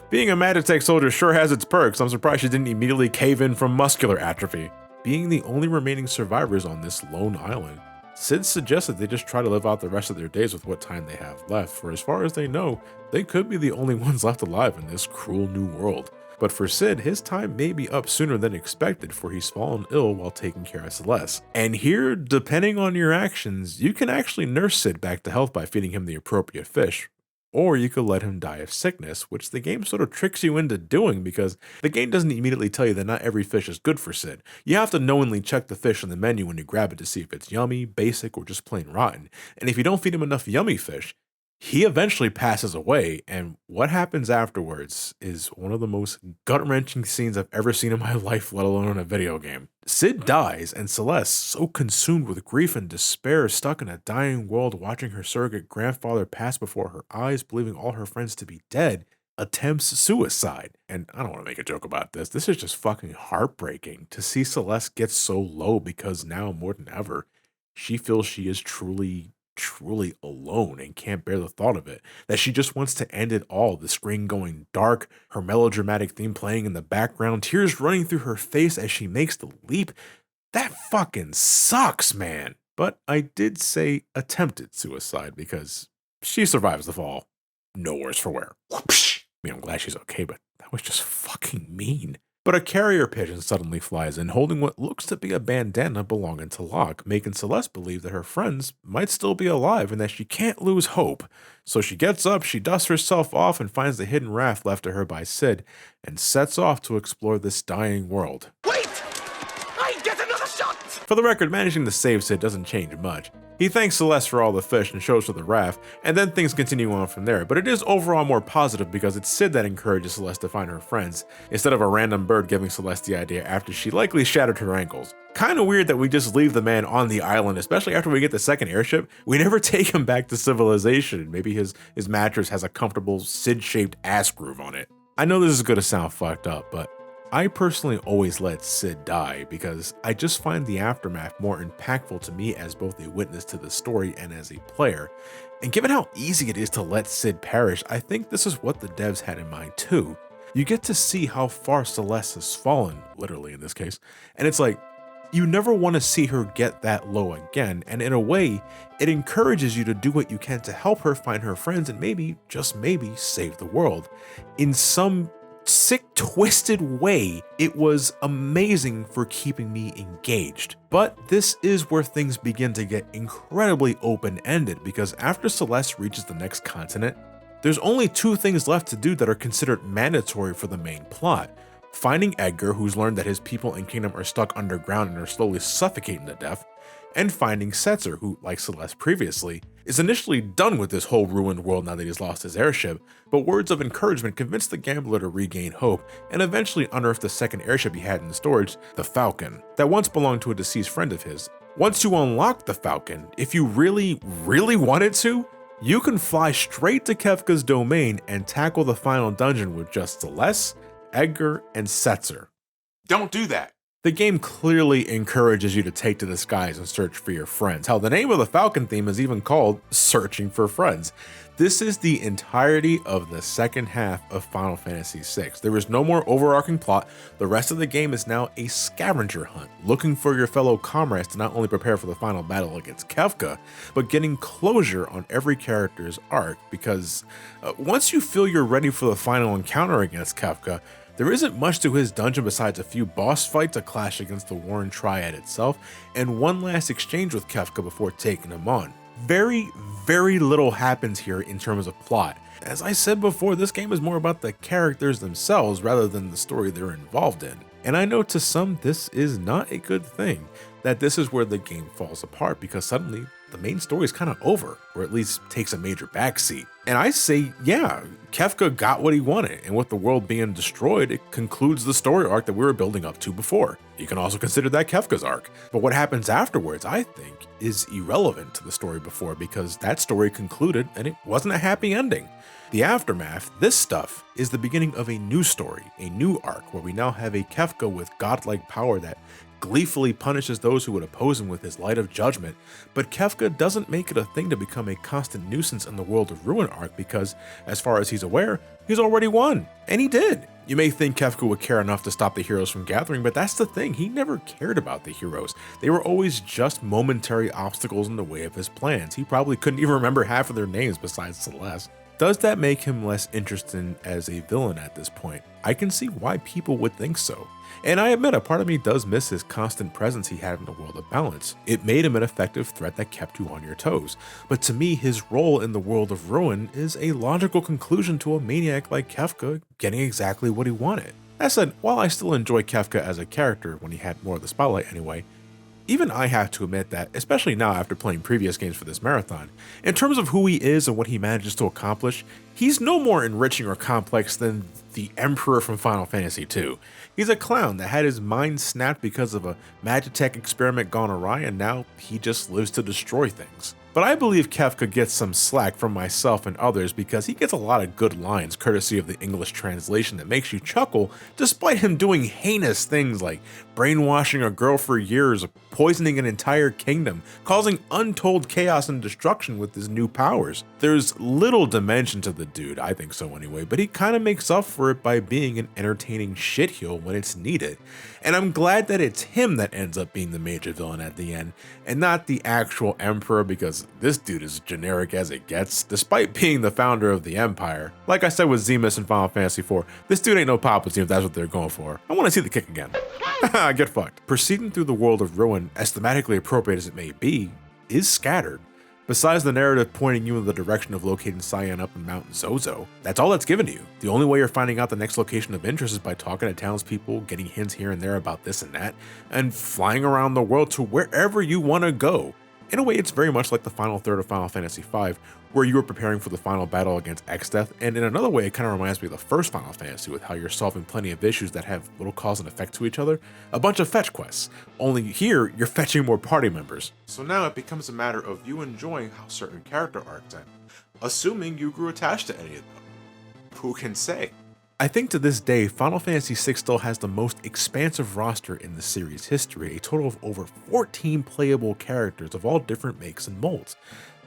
being a Magitech soldier sure has its perks. I'm surprised she didn't immediately cave in from muscular atrophy. Being the only remaining survivors on this lone island, Cid suggested they just try to live out the rest of their days with what time they have left, for as far as they know, they could be the only ones left alive in this cruel new world. But for Cid, his time may be up sooner than expected, for he's fallen ill while taking care of Celeste. And here, depending on your actions, you can actually nurse Cid back to health by feeding him the appropriate fish. Or you could let him die of sickness, which the game sort of tricks you into doing because the game doesn't immediately tell you that not every fish is good for Cid. You have to knowingly check the fish on the menu when you grab it to see if it's yummy, basic, or just plain rotten. And if you don't feed him enough yummy fish, he eventually passes away, and what happens afterwards is one of the most gut-wrenching scenes I've ever seen in my life, let alone in a video game. Cid dies, and Celeste, so consumed with grief and despair, stuck in a dying world, watching her surrogate grandfather pass before her eyes, believing all her friends to be dead, attempts suicide. And I don't want to make a joke about this. This is just fucking heartbreaking to see Celeste get so low because now more than ever, she feels she is truly alone and can't bear the thought of it, that she just wants to end it all. The screen going dark, her melodramatic theme playing in the background, tears running through her face as she makes the leap. That fucking sucks, man. But I did say attempted suicide because she survives the fall. No worse for wear. I mean, I'm glad she's okay, but that was just fucking mean. But a carrier pigeon suddenly flies in, holding what looks to be a bandana belonging to Locke, making Celeste believe that her friends might still be alive and that she can't lose hope. So she gets up, she dusts herself off and finds the hidden raft left to her by Cid, and sets off to explore this dying world. Wait! I get another shot! For the record, managing to save Cid doesn't change much. He thanks Celeste for all the fish and shows her the raft, and then things continue on from there, but it is overall more positive because it's Cid that encourages Celeste to find her friends, instead of a random bird giving Celeste the idea after she likely shattered her ankles. Kinda weird that we just leave the man on the island, especially after we get the second airship. We never take him back to civilization. Maybe his mattress has a comfortable Cid-shaped ass groove on it. I know this is gonna sound fucked up, but I personally always let Cid die because I just find the aftermath more impactful to me as both a witness to the story and as a player. And given how easy it is to let Cid perish, I think this is what the devs had in mind too. You get to see how far Celeste has fallen, literally in this case, and it's like, you never want to see her get that low again, and in a way, it encourages you to do what you can to help her find her friends and maybe, just maybe, save the world. In some sick, twisted way, it was amazing for keeping me engaged. But this is where things begin to get incredibly open-ended because after Celeste reaches the next continent, there's only two things left to do that are considered mandatory for the main plot. finding Edgar, who's learned that his people and kingdom are stuck underground and are slowly suffocating to death, and finding Setzer, who, like Celeste previously, is initially done with this whole ruined world now that he's lost his airship, but words of encouragement convince the gambler to regain hope and eventually unearth the second airship he had in storage, the Falcon, that once belonged to a deceased friend of his. Once you unlock the Falcon, if you really wanted to, you can fly straight to Kefka's domain and tackle the final dungeon with just Celeste, Edgar, and Setzer. Don't do that. The game clearly encourages you to take to the skies and search for your friends. Hell, the name of the Falcon theme is even called Searching for Friends. This is the entirety of the second half of Final Fantasy VI. There is no more overarching plot. The rest of the game is now a scavenger hunt, looking for your fellow comrades to not only prepare for the final battle against Kefka, but getting closure on every character's arc, because once you feel you're ready for the final encounter against Kefka, there isn't much to his dungeon besides a few boss fights, a clash against the Warren Triad itself, and one last exchange with Kefka before taking him on. Very little happens here in terms of plot. As I said before, this game is more about the characters themselves rather than the story they're involved in. And I know to some this is not a good thing, that this is where the game falls apart because suddenly the main story is kind of over, or at least takes a major backseat. And I say, yeah, Kefka got what he wanted, and with the world being destroyed, it concludes the story arc that we were building up to before. You can also consider that Kefka's arc. But what happens afterwards, I think, is irrelevant to the story before, because that story concluded and it wasn't a happy ending. The aftermath, this stuff, is the beginning of a new story, a new arc, where we now have a Kefka with godlike power that gleefully punishes those who would oppose him with his light of judgment, but Kefka doesn't make it a thing to become a constant nuisance in the World of Ruin arc because, as far as he's aware, he's already won, and he did. You may think Kefka would care enough to stop the heroes from gathering, but that's the thing, he never cared about the heroes. They were always just momentary obstacles in the way of his plans. He probably couldn't even remember half of their names besides Celeste. Does that make him less interesting as a villain at this point? I can see why people would think so. And I admit, a part of me does miss his constant presence he had in the world of balance. It made him an effective threat that kept you on your toes. But to me, his role in the world of ruin is a logical conclusion to a maniac like Kefka getting exactly what he wanted. That said, while I still enjoy Kefka as a character when he had more of the spotlight anyway, even I have to admit that, especially now after playing previous games for this marathon, in terms of who he is and what he manages to accomplish, he's no more enriching or complex than the Emperor from Final Fantasy II. He's a clown that had his mind snapped because of a Magitech experiment gone awry, and now he just lives to destroy things. But I believe Kefka gets some slack from myself and others because he gets a lot of good lines courtesy of the English translation that makes you chuckle, despite him doing heinous things like brainwashing a girl for years, poisoning an entire kingdom, causing untold chaos and destruction with his new powers. There's little dimension to the dude, I think so anyway, but he kind of makes up for it by being an entertaining shitheel when it's needed. And I'm glad that it's him that ends up being the major villain at the end, and not the actual Emperor, because this dude is generic as it gets, despite being the founder of the Empire. Like I said with Zemus in Final Fantasy IV, this dude ain't no Palpatine if that's what they're going for. I want to see the kick again. Get fucked. Proceeding through the world of ruin, as thematically appropriate as it may be, is scattered. Besides the narrative pointing you in the direction of locating Cyan up in Mount Zozo, that's all that's given to you. The only way you're finding out the next location of interest is by talking to townspeople, getting hints here and there about this and that, and flying around the world to wherever you want to go. In a way, it's very much like the final third of Final Fantasy V, where you were preparing for the final battle against Exdeath, and in another way, it kind of reminds me of the first Final Fantasy with how you're solving plenty of issues that have little cause and effect to each other. A bunch of fetch quests, only here, you're fetching more party members. So now it becomes a matter of you enjoying how certain character arcs end, assuming you grew attached to any of them. Who can say? I think to this day, Final Fantasy VI still has the most expansive roster in the series' history, a total of over 14 playable characters of all different makes and molds.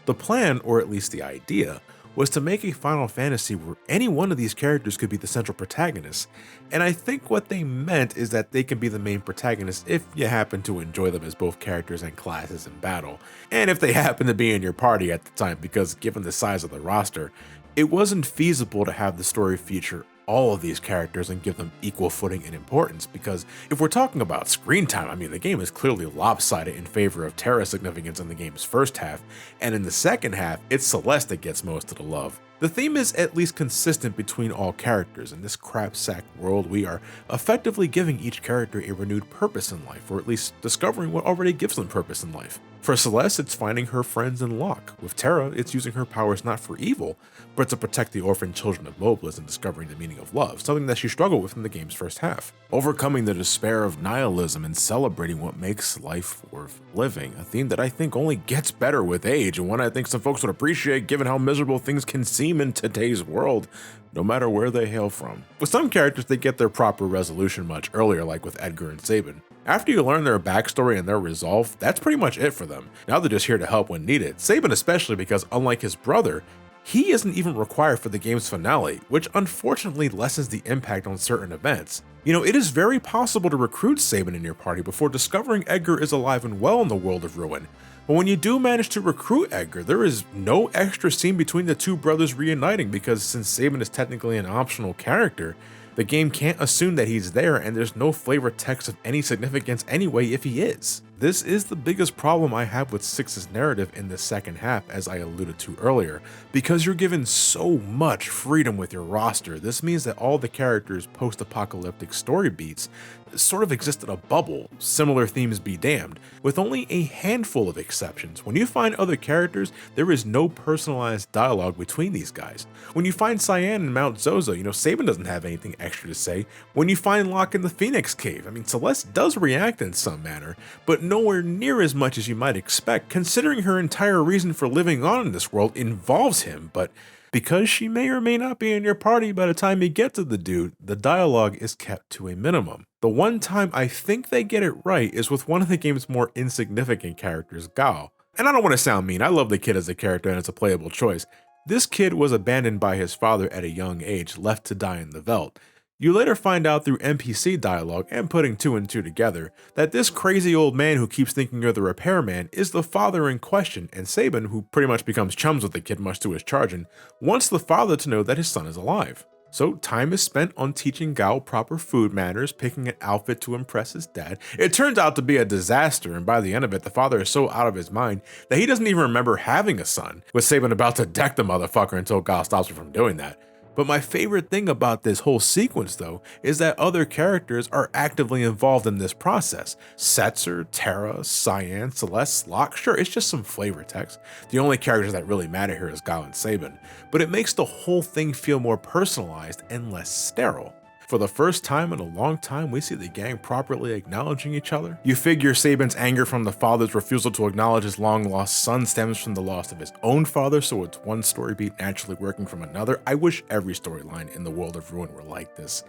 The plan, or at least the idea, was to make a Final Fantasy where any one of these characters could be the central protagonist, and I think what they meant is that they can be the main protagonist if you happen to enjoy them as both characters and classes in battle, and if they happen to be in your party at the time, because given the size of the roster, it wasn't feasible to have the story feature all of these characters and give them equal footing and importance, because if we're talking about screen time, I mean, the game is clearly lopsided in favor of Terra's significance in the game's first half, and in the second half, it's Celeste that gets most of the love. The theme is at least consistent between all characters. In this crapsack world, we are effectively giving each character a renewed purpose in life, or at least discovering what already gives them purpose in life. For Celeste, it's finding her friends in Locke. With Terra, it's using her powers not for evil, but to protect the orphaned children of Mobliz and discovering the meaning of love, something that she struggled with in the game's first half. Overcoming the despair of nihilism and celebrating what makes life worth living, a theme that I think only gets better with age, and one I think some folks would appreciate given how miserable things can seem in today's world, no matter where they hail from. With some characters, they get their proper resolution much earlier, like with Edgar and Saban. After you learn their backstory and their resolve, that's pretty much it for them. Now they're just here to help when needed. Saban especially, because unlike his brother, he isn't even required for the game's finale, which unfortunately lessens the impact on certain events. You know, it is very possible to recruit Saban in your party before discovering Edgar is alive and well in the world of Ruin. But when you do manage to recruit Edgar, there is no extra scene between the two brothers reuniting, because since Saban is technically an optional character, the game can't assume that he's there, and there's no flavor text of any significance anyway if he is. This is the biggest problem I have with 6's narrative in the second half, as I alluded to earlier. Because you're given so much freedom with your roster, this means that all the characters' post-apocalyptic story beats sort of exist in a bubble, similar themes be damned, with only a handful of exceptions. When you find other characters, there is no personalized dialogue between these guys. When you find Cyan in Mount Zozo, you know, Saban doesn't have anything extra to say. When you find Locke in the Phoenix Cave, I mean, Celeste does react in some manner, but nowhere near as much as you might expect, considering her entire reason for living on in this world involves him. But because she may or may not be in your party by the time you get to the dude, the dialogue is kept to a minimum. The one time I think they get it right is with one of the game's more insignificant characters, Gao. And I don't want to sound mean, I love the kid as a character and it's a playable choice. This kid was abandoned by his father at a young age, left to die in the veldt. You later find out through NPC dialogue and putting two and two together that this crazy old man who keeps thinking you're the repairman is the father in question, and Saban, who pretty much becomes chums with the kid much to his charging, wants the father to know that his son is alive. So time is spent on teaching Gao proper food manners, picking an outfit to impress his dad. It turns out to be a disaster, and by the end of it, the father is so out of his mind that he doesn't even remember having a son, with Saban about to deck the motherfucker until Gao stops him from doing that. But my favorite thing about this whole sequence, though, is that other characters are actively involved in this process. Setzer, Terra, Cyan, Celeste, Locke, sure, it's just some flavor text. The only characters that really matter here is Gao and Saban, but it makes the whole thing feel more personalized and less sterile. For the first time in a long time, we see the gang properly acknowledging each other. You figure Saban's anger from the father's refusal to acknowledge his long-lost son stems from the loss of his own father, so it's one story beat naturally working from another. I wish every storyline in the world of Ruin were like this.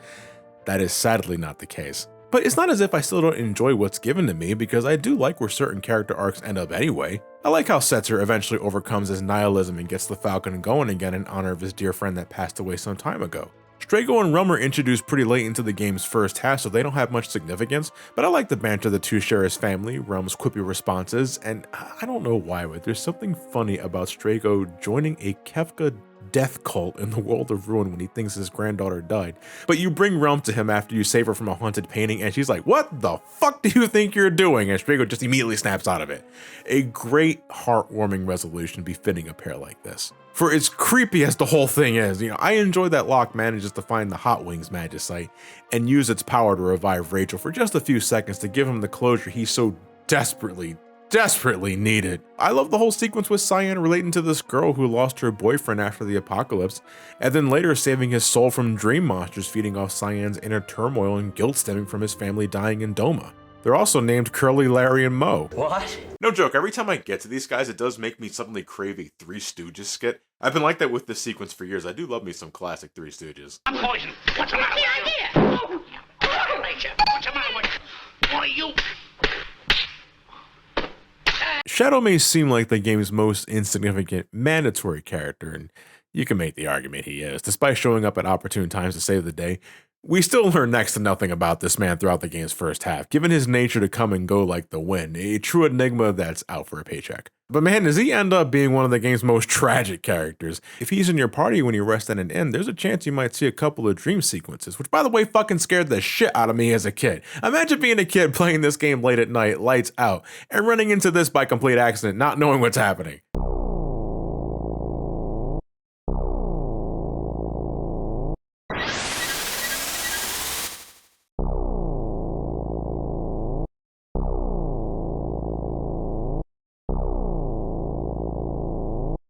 That is sadly not the case. But it's not as if I still don't enjoy what's given to me, because I do like where certain character arcs end up anyway. I like how Setzer eventually overcomes his nihilism and gets the Falcon going again in honor of his dear friend that passed away some time ago. Strago and Rum are introduced pretty late into the game's first half, so they don't have much significance, but I like the banter the two share as family, Rum's quippy responses, and I don't know why, but there's something funny about Strago joining a Kefka death cult in the world of Ruin when he thinks his granddaughter died. But you bring Rum to him after you save her from a haunted painting, and she's like, "What the fuck do you think you're doing?" And Strago just immediately snaps out of it. A great, heartwarming resolution befitting a pair like this. For as creepy as the whole thing is, you know, I enjoy that Locke manages to find the Hot Wings Magicite and use its power to revive Rachel for just a few seconds to give him the closure he so desperately needed. I love the whole sequence with Cyan relating to this girl who lost her boyfriend after the apocalypse, and then later saving his soul from dream monsters feeding off Cyan's inner turmoil and guilt stemming from his family dying in Doma. They're also named Curly, Larry, and Moe. What? No joke, every time I get to these guys, it does make me suddenly crave a Three Stooges skit. I've been like that with this sequence for years. I do love me some classic Three Stooges. I'm poisoned. What's the matter with you? Oh, Rachel, what's the matter with you? What are you? Shadow may seem like the game's most insignificant mandatory character, and you can make the argument he is. Despite showing up at opportune times to save the day, We still learn next to nothing about this man throughout the game's first half, given his nature to come and go like the wind, a true enigma that's out for a paycheck. But man, does he end up being one of the game's most tragic characters. If he's in your party when you rest at an inn, there's a chance you might see a couple of dream sequences, which by the way fucking scared the shit out of me as a kid. Imagine being a kid playing this game late at night, lights out, and running into this by complete accident, not knowing what's happening.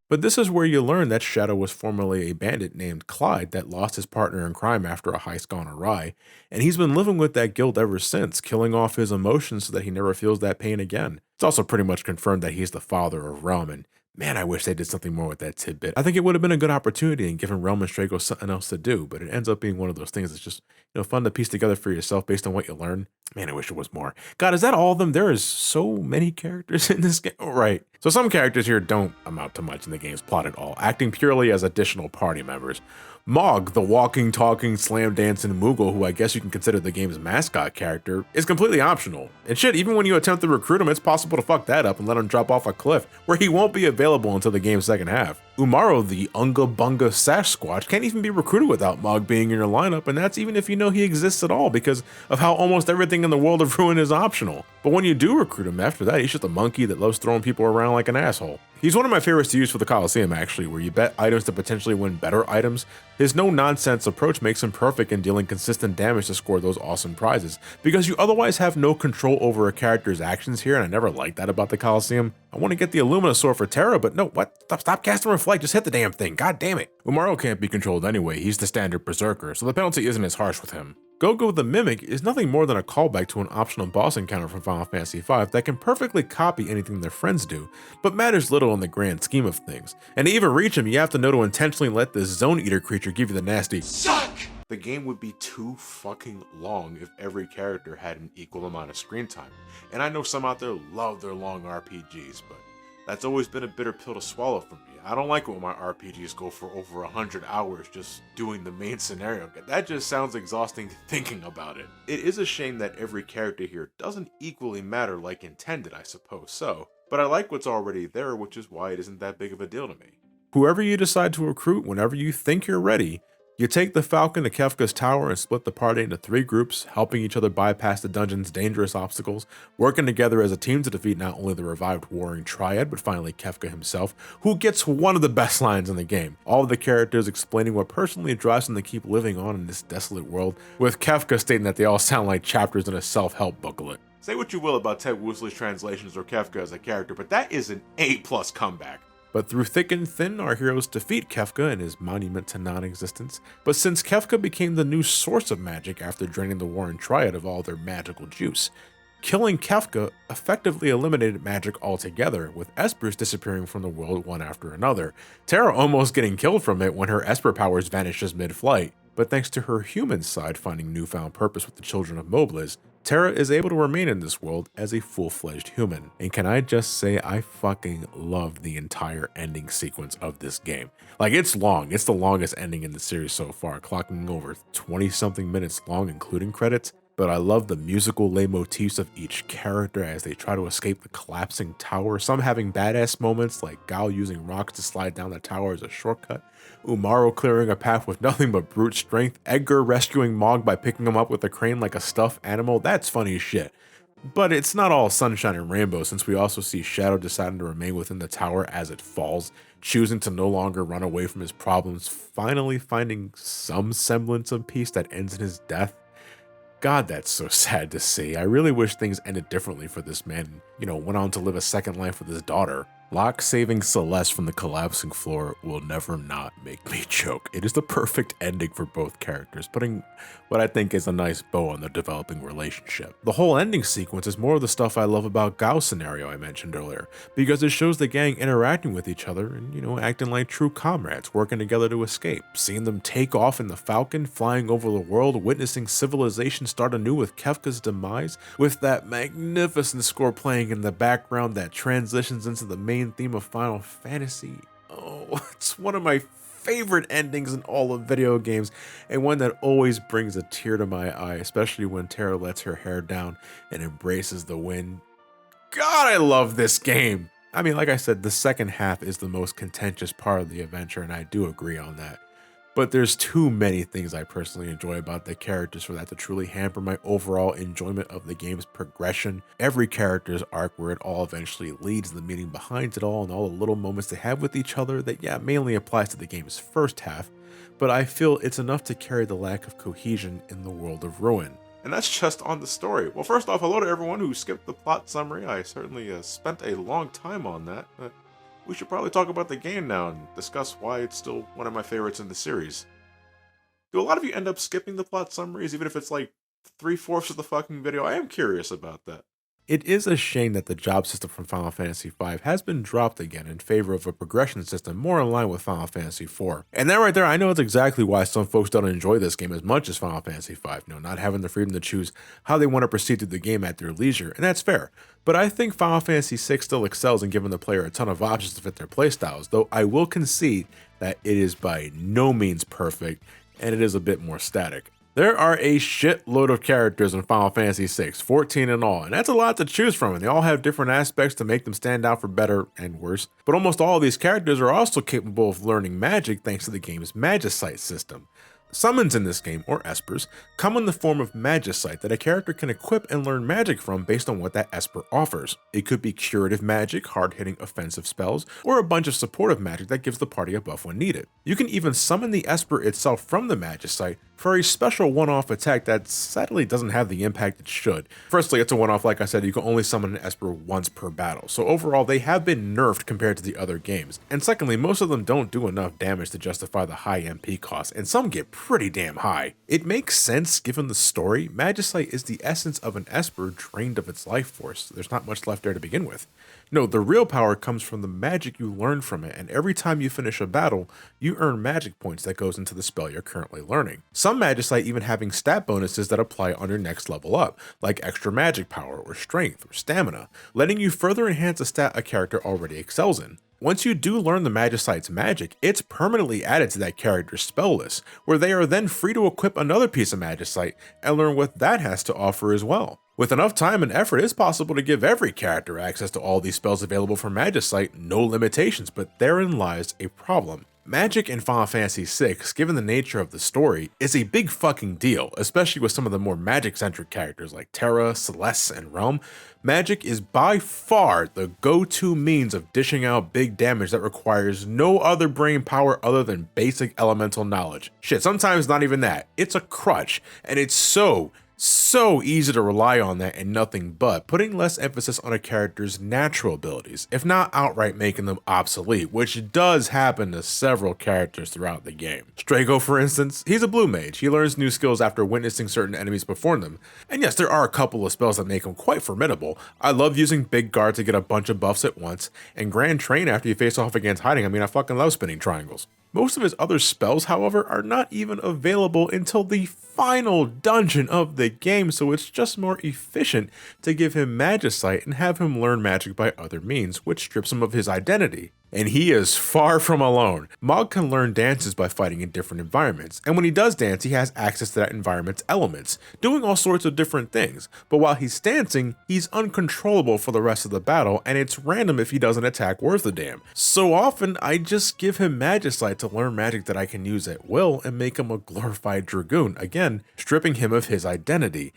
But this is where you learn that Shadow was formerly a bandit named Clyde that lost his partner in crime after a heist gone awry, and he's been living with that guilt ever since, killing off his emotions so that he never feels that pain again. It's also pretty much confirmed that he's the father of Realm, and man, I wish they did something more with that tidbit. I think it would have been a good opportunity in giving Realm and Strago something else to do, but it ends up being one of those things that's just, fun to piece together for yourself based on what you learn. Man, I wish it was more. God, is that all of them? There is so many characters in this game. Oh, right. So some characters here don't amount to much in the game's plot at all, acting purely as additional party members. Mog, the walking, talking, slam dancing Mughal, who I guess you can consider the game's mascot character, is completely optional. And shit, even when you attempt to recruit him, it's possible to fuck that up and let him drop off a cliff, where he won't be available until the game's second half. Umaro, the Unga Bunga Sasquatch, can't even be recruited without Mog being in your lineup, and that's even if you know he exists at all, because of how almost everything in the world of Ruin is optional. But when you do recruit him after that, he's just a monkey that loves throwing people around like an asshole. He's one of my favorites to use for the Coliseum actually, where you bet items to potentially win better items. His no-nonsense approach makes him perfect in dealing consistent damage to score those awesome prizes, because you otherwise have no control over a character's actions here, and I never liked that about the Coliseum. I want to get the Illumina Sword for Terra, but no, what? Stop casting Reflect, just hit the damn thing, god damn it. Umaro can't be controlled anyway, he's the standard Berserker, so the penalty isn't as harsh with him. Goku the Mimic is nothing more than a callback to an optional boss encounter from Final Fantasy V that can perfectly copy anything their friends do, but matters little in the grand scheme of things. And to even reach him, you have to know to intentionally let this Zone Eater creature give you the nasty suck! The game would be too fucking long if every character had an equal amount of screen time. And I know some out there love their long RPGs, but that's always been a bitter pill to swallow for me. I don't like it when my RPGs go for over 100 hours just doing the main scenario. That just sounds exhausting thinking about it. It is a shame that every character here doesn't equally matter like intended, I suppose so. But I like what's already there, which is why it isn't that big of a deal to me. Whoever you decide to recruit whenever you think you're ready, you take the Falcon to Kefka's tower and split the party into 3 groups, helping each other bypass the dungeon's dangerous obstacles, working together as a team to defeat not only the revived warring triad, but finally Kefka himself, who gets one of the best lines in the game. All of the characters explaining what personally drives them to keep living on in this desolate world, with Kefka stating that they all sound like chapters in a self-help booklet. Say what you will about Ted Woosley's translations or Kefka as a character, but that is an A+ comeback. But through thick and thin, our heroes defeat Kefka and his monument to non-existence. But since Kefka became the new source of magic after draining the Warren Triad of all their magical juice, killing Kefka effectively eliminated magic altogether, with Espers disappearing from the world one after another, Terra almost getting killed from it when her Esper powers vanishes mid-flight. But thanks to her human side finding newfound purpose with the children of Mobliz, Terra is able to remain in this world as a full-fledged human. And can I just say, I fucking love the entire ending sequence of this game. Like, it's long. It's the longest ending in the series so far, clocking over 20-something minutes long, including credits. But I love the musical leitmotifs of each character as they try to escape the collapsing tower, some having badass moments like Gao using rocks to slide down the tower as a shortcut, Umaro clearing a path with nothing but brute strength, Edgar rescuing Mog by picking him up with a crane like a stuffed animal. That's funny as shit. But it's not all sunshine and rainbow, since we also see Shadow deciding to remain within the tower as it falls, choosing to no longer run away from his problems, finally finding some semblance of peace that ends in his death. God, that's so sad to see. I really wish things ended differently for this man, went on to live a second life with his daughter. Locke saving Celeste from the collapsing floor will never not make me choke. It is the perfect ending for both characters, putting what I think is a nice bow on their developing relationship. The whole ending sequence is more of the stuff I love about Gao's scenario I mentioned earlier, because it shows the gang interacting with each other and, acting like true comrades, working together to escape. Seeing them take off in the Falcon, flying over the world, witnessing civilization start anew with Kefka's demise, with that magnificent score playing in the background that transitions into the main theme of Final Fantasy. Oh, it's one of my favorite endings in all of video games, and one that always brings a tear to my eye, especially when Terra lets her hair down and embraces the wind. God, I love this game! I mean, like I said, the second half is the most contentious part of the adventure, and I do agree on that. But there's too many things I personally enjoy about the characters for that to truly hamper my overall enjoyment of the game's progression. Every character's arc where it all eventually leads, the meaning behind it all, and all the little moments they have with each other that, yeah, mainly applies to the game's first half, but I feel it's enough to carry the lack of cohesion in the world of Ruin. And that's just on the story. Well, first off, hello to everyone who skipped the plot summary. I certainly spent a long time on that, but we should probably talk about the game now and discuss why it's still one of my favorites in the series. Do a lot of you end up skipping the plot summaries, even if it's like 3/4 of the fucking video? I am curious about that. It is a shame that the job system from Final Fantasy V has been dropped again in favor of a progression system more in line with Final Fantasy IV. And that right there, I know it's exactly why some folks don't enjoy this game as much as Final Fantasy V, not having the freedom to choose how they want to proceed through the game at their leisure, and that's fair. But I think Final Fantasy VI still excels in giving the player a ton of options to fit their playstyles, though I will concede that it is by no means perfect, and it is a bit more static. There are a shitload of characters in Final Fantasy VI, 14 in all, and that's a lot to choose from, and they all have different aspects to make them stand out for better and worse. But almost all of these characters are also capable of learning magic thanks to the game's Magicite system. Summons in this game, or espers, come in the form of Magicite that a character can equip and learn magic from based on what that esper offers. It could be curative magic, hard-hitting offensive spells, or a bunch of supportive magic that gives the party a buff when needed. You can even summon the esper itself from the Magicite for a special one-off attack that sadly doesn't have the impact it should. Firstly, it's a one-off, like I said, you can only summon an esper once per battle, so overall they have been nerfed compared to the other games. And secondly, most of them don't do enough damage to justify the high MP cost, and some get pretty damn high. It makes sense given the story. Magicite is the essence of an esper drained of its life force. There's not much left there to begin with. No, the real power comes from the magic you learn from it, and every time you finish a battle, you earn magic points that goes into the spell you're currently learning. Some Magicite even having stat bonuses that apply on your next level up, like extra magic power or strength or stamina, letting you further enhance a stat a character already excels in. Once you do learn the Magicite's magic, it's permanently added to that character's spell list, where they are then free to equip another piece of Magicite and learn what that has to offer as well. With enough time and effort, it's possible to give every character access to all these spells available from Magicite, no limitations, but therein lies a problem. Magic in Final Fantasy VI, given the nature of the story, is a big fucking deal, especially with some of the more magic-centric characters like Terra, Celeste, and Realm. Magic is by far the go-to means of dishing out big damage that requires no other brain power other than basic elemental knowledge. Shit, sometimes not even that. It's a crutch, and it's so easy to rely on that and nothing but, putting less emphasis on a character's natural abilities, if not outright making them obsolete, which does happen to several characters throughout the game. Strago, for instance, he's a blue mage. He learns new skills after witnessing certain enemies perform them. And yes, there are a couple of spells that make him quite formidable. I love using Big Guard to get a bunch of buffs at once, and Grand Train after you face off against hiding. I mean, I fucking love spinning triangles. Most of his other spells, however, are not even available until the final dungeon of the game, so it's just more efficient to give him Magicite and have him learn magic by other means, which strips him of his identity. And he is far from alone. Mog can learn dances by fighting in different environments, and when he does dance, he has access to that environment's elements, doing all sorts of different things. But while he's dancing, he's uncontrollable for the rest of the battle, and it's random if he doesn't attack worth a damn. So often, I just give him Magicite to learn magic that I can use at will and make him a glorified dragoon, again, stripping him of his identity.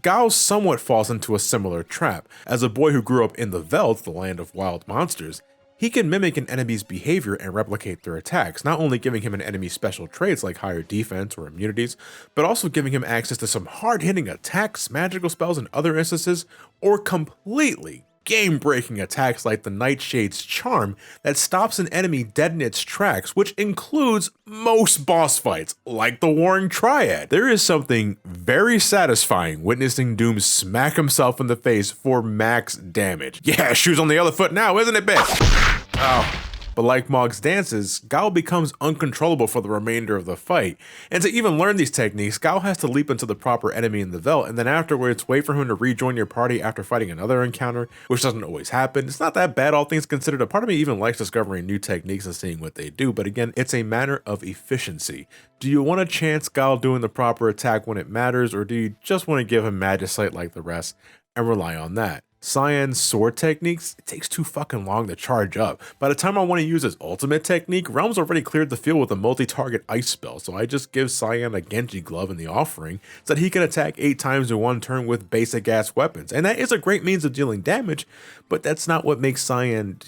Gao somewhat falls into a similar trap. As a boy who grew up in the Veld, the land of wild monsters, he can mimic an enemy's behavior and replicate their attacks, not only giving him an enemy's special traits like higher defense or immunities, but also giving him access to some hard-hitting attacks, magical spells in other instances, or completely game-breaking attacks like the Nightshade's Charm that stops an enemy dead in its tracks, which includes most boss fights, like the Warring Triad. There is something very satisfying witnessing Doom smack himself in the face for max damage. Yeah, shoes on the other foot now, isn't it, bitch? Oh, But like Mog's dances, Gao becomes uncontrollable for the remainder of the fight. And to even learn these techniques, Gao has to leap into the proper enemy in the Veldt, and then afterwards wait for him to rejoin your party after fighting another encounter, which doesn't always happen. It's not that bad, all things considered. A part of me even likes discovering new techniques and seeing what they do, but again, it's a matter of efficiency. Do you want to chance Gao doing the proper attack when it matters, or do you just want to give him Magicite like the rest and rely on that? Cyan's sword techniques, it takes too fucking long to charge up. By the time I want to use his ultimate technique, Realm's already cleared the field with a multi-target ice spell, so I just give Cyan a Genji glove in the offering so that he can attack 8 times in one turn with basic ass weapons. And that is a great means of dealing damage, but that's not what makes Cyan,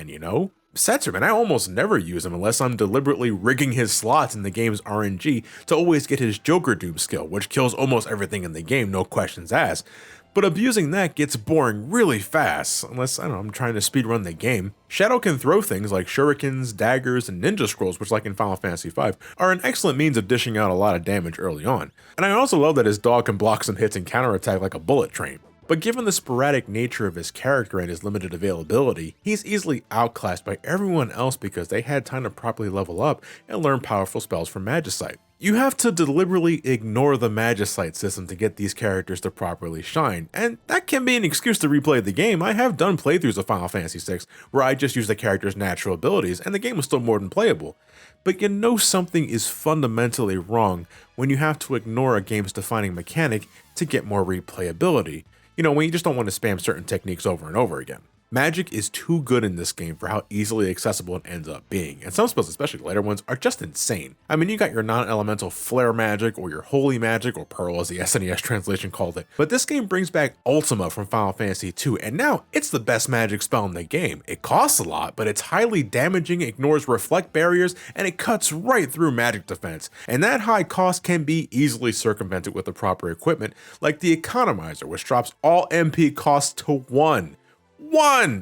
you know? Setzer, man, I almost never use him unless I'm deliberately rigging his slots in the game's RNG to always get his Joker Doom skill, which kills almost everything in the game, no questions asked. But abusing that gets boring really fast, unless, I don't know, I'm trying to speedrun the game. Shadow can throw things like shurikens, daggers, and ninja scrolls, which like in Final Fantasy V, are an excellent means of dishing out a lot of damage early on. And I also love that his dog can block some hits and counterattack like a bullet train. But given the sporadic nature of his character and his limited availability, he's easily outclassed by everyone else because they had time to properly level up and learn powerful spells from Magicite. You have to deliberately ignore the Magicite system to get these characters to properly shine, and that can be an excuse to replay the game. I have done playthroughs of Final Fantasy VI where I just used the character's natural abilities and the game was still more than playable. But you know something is fundamentally wrong when you have to ignore a game's defining mechanic to get more replayability. You know, when you just don't want to spam certain techniques over and over again. Magic is too good in this game for how easily accessible it ends up being, and some spells, especially later ones, are just insane. I mean, you got your non-elemental flare magic, or your holy magic, or pearl as the SNES translation called it, but this game brings back Ultima from Final Fantasy II, and now it's the best magic spell in the game. It costs a lot, but it's highly damaging, ignores reflect barriers, and it cuts right through magic defense, and that high cost can be easily circumvented with the proper equipment, like the Economizer, which drops all MP costs to 1.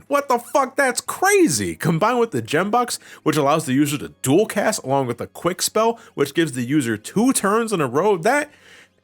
What the fuck? That's crazy! Combined with the Gembox, which allows the user to dual cast along with a quick spell, which gives the user 2 turns in a row, that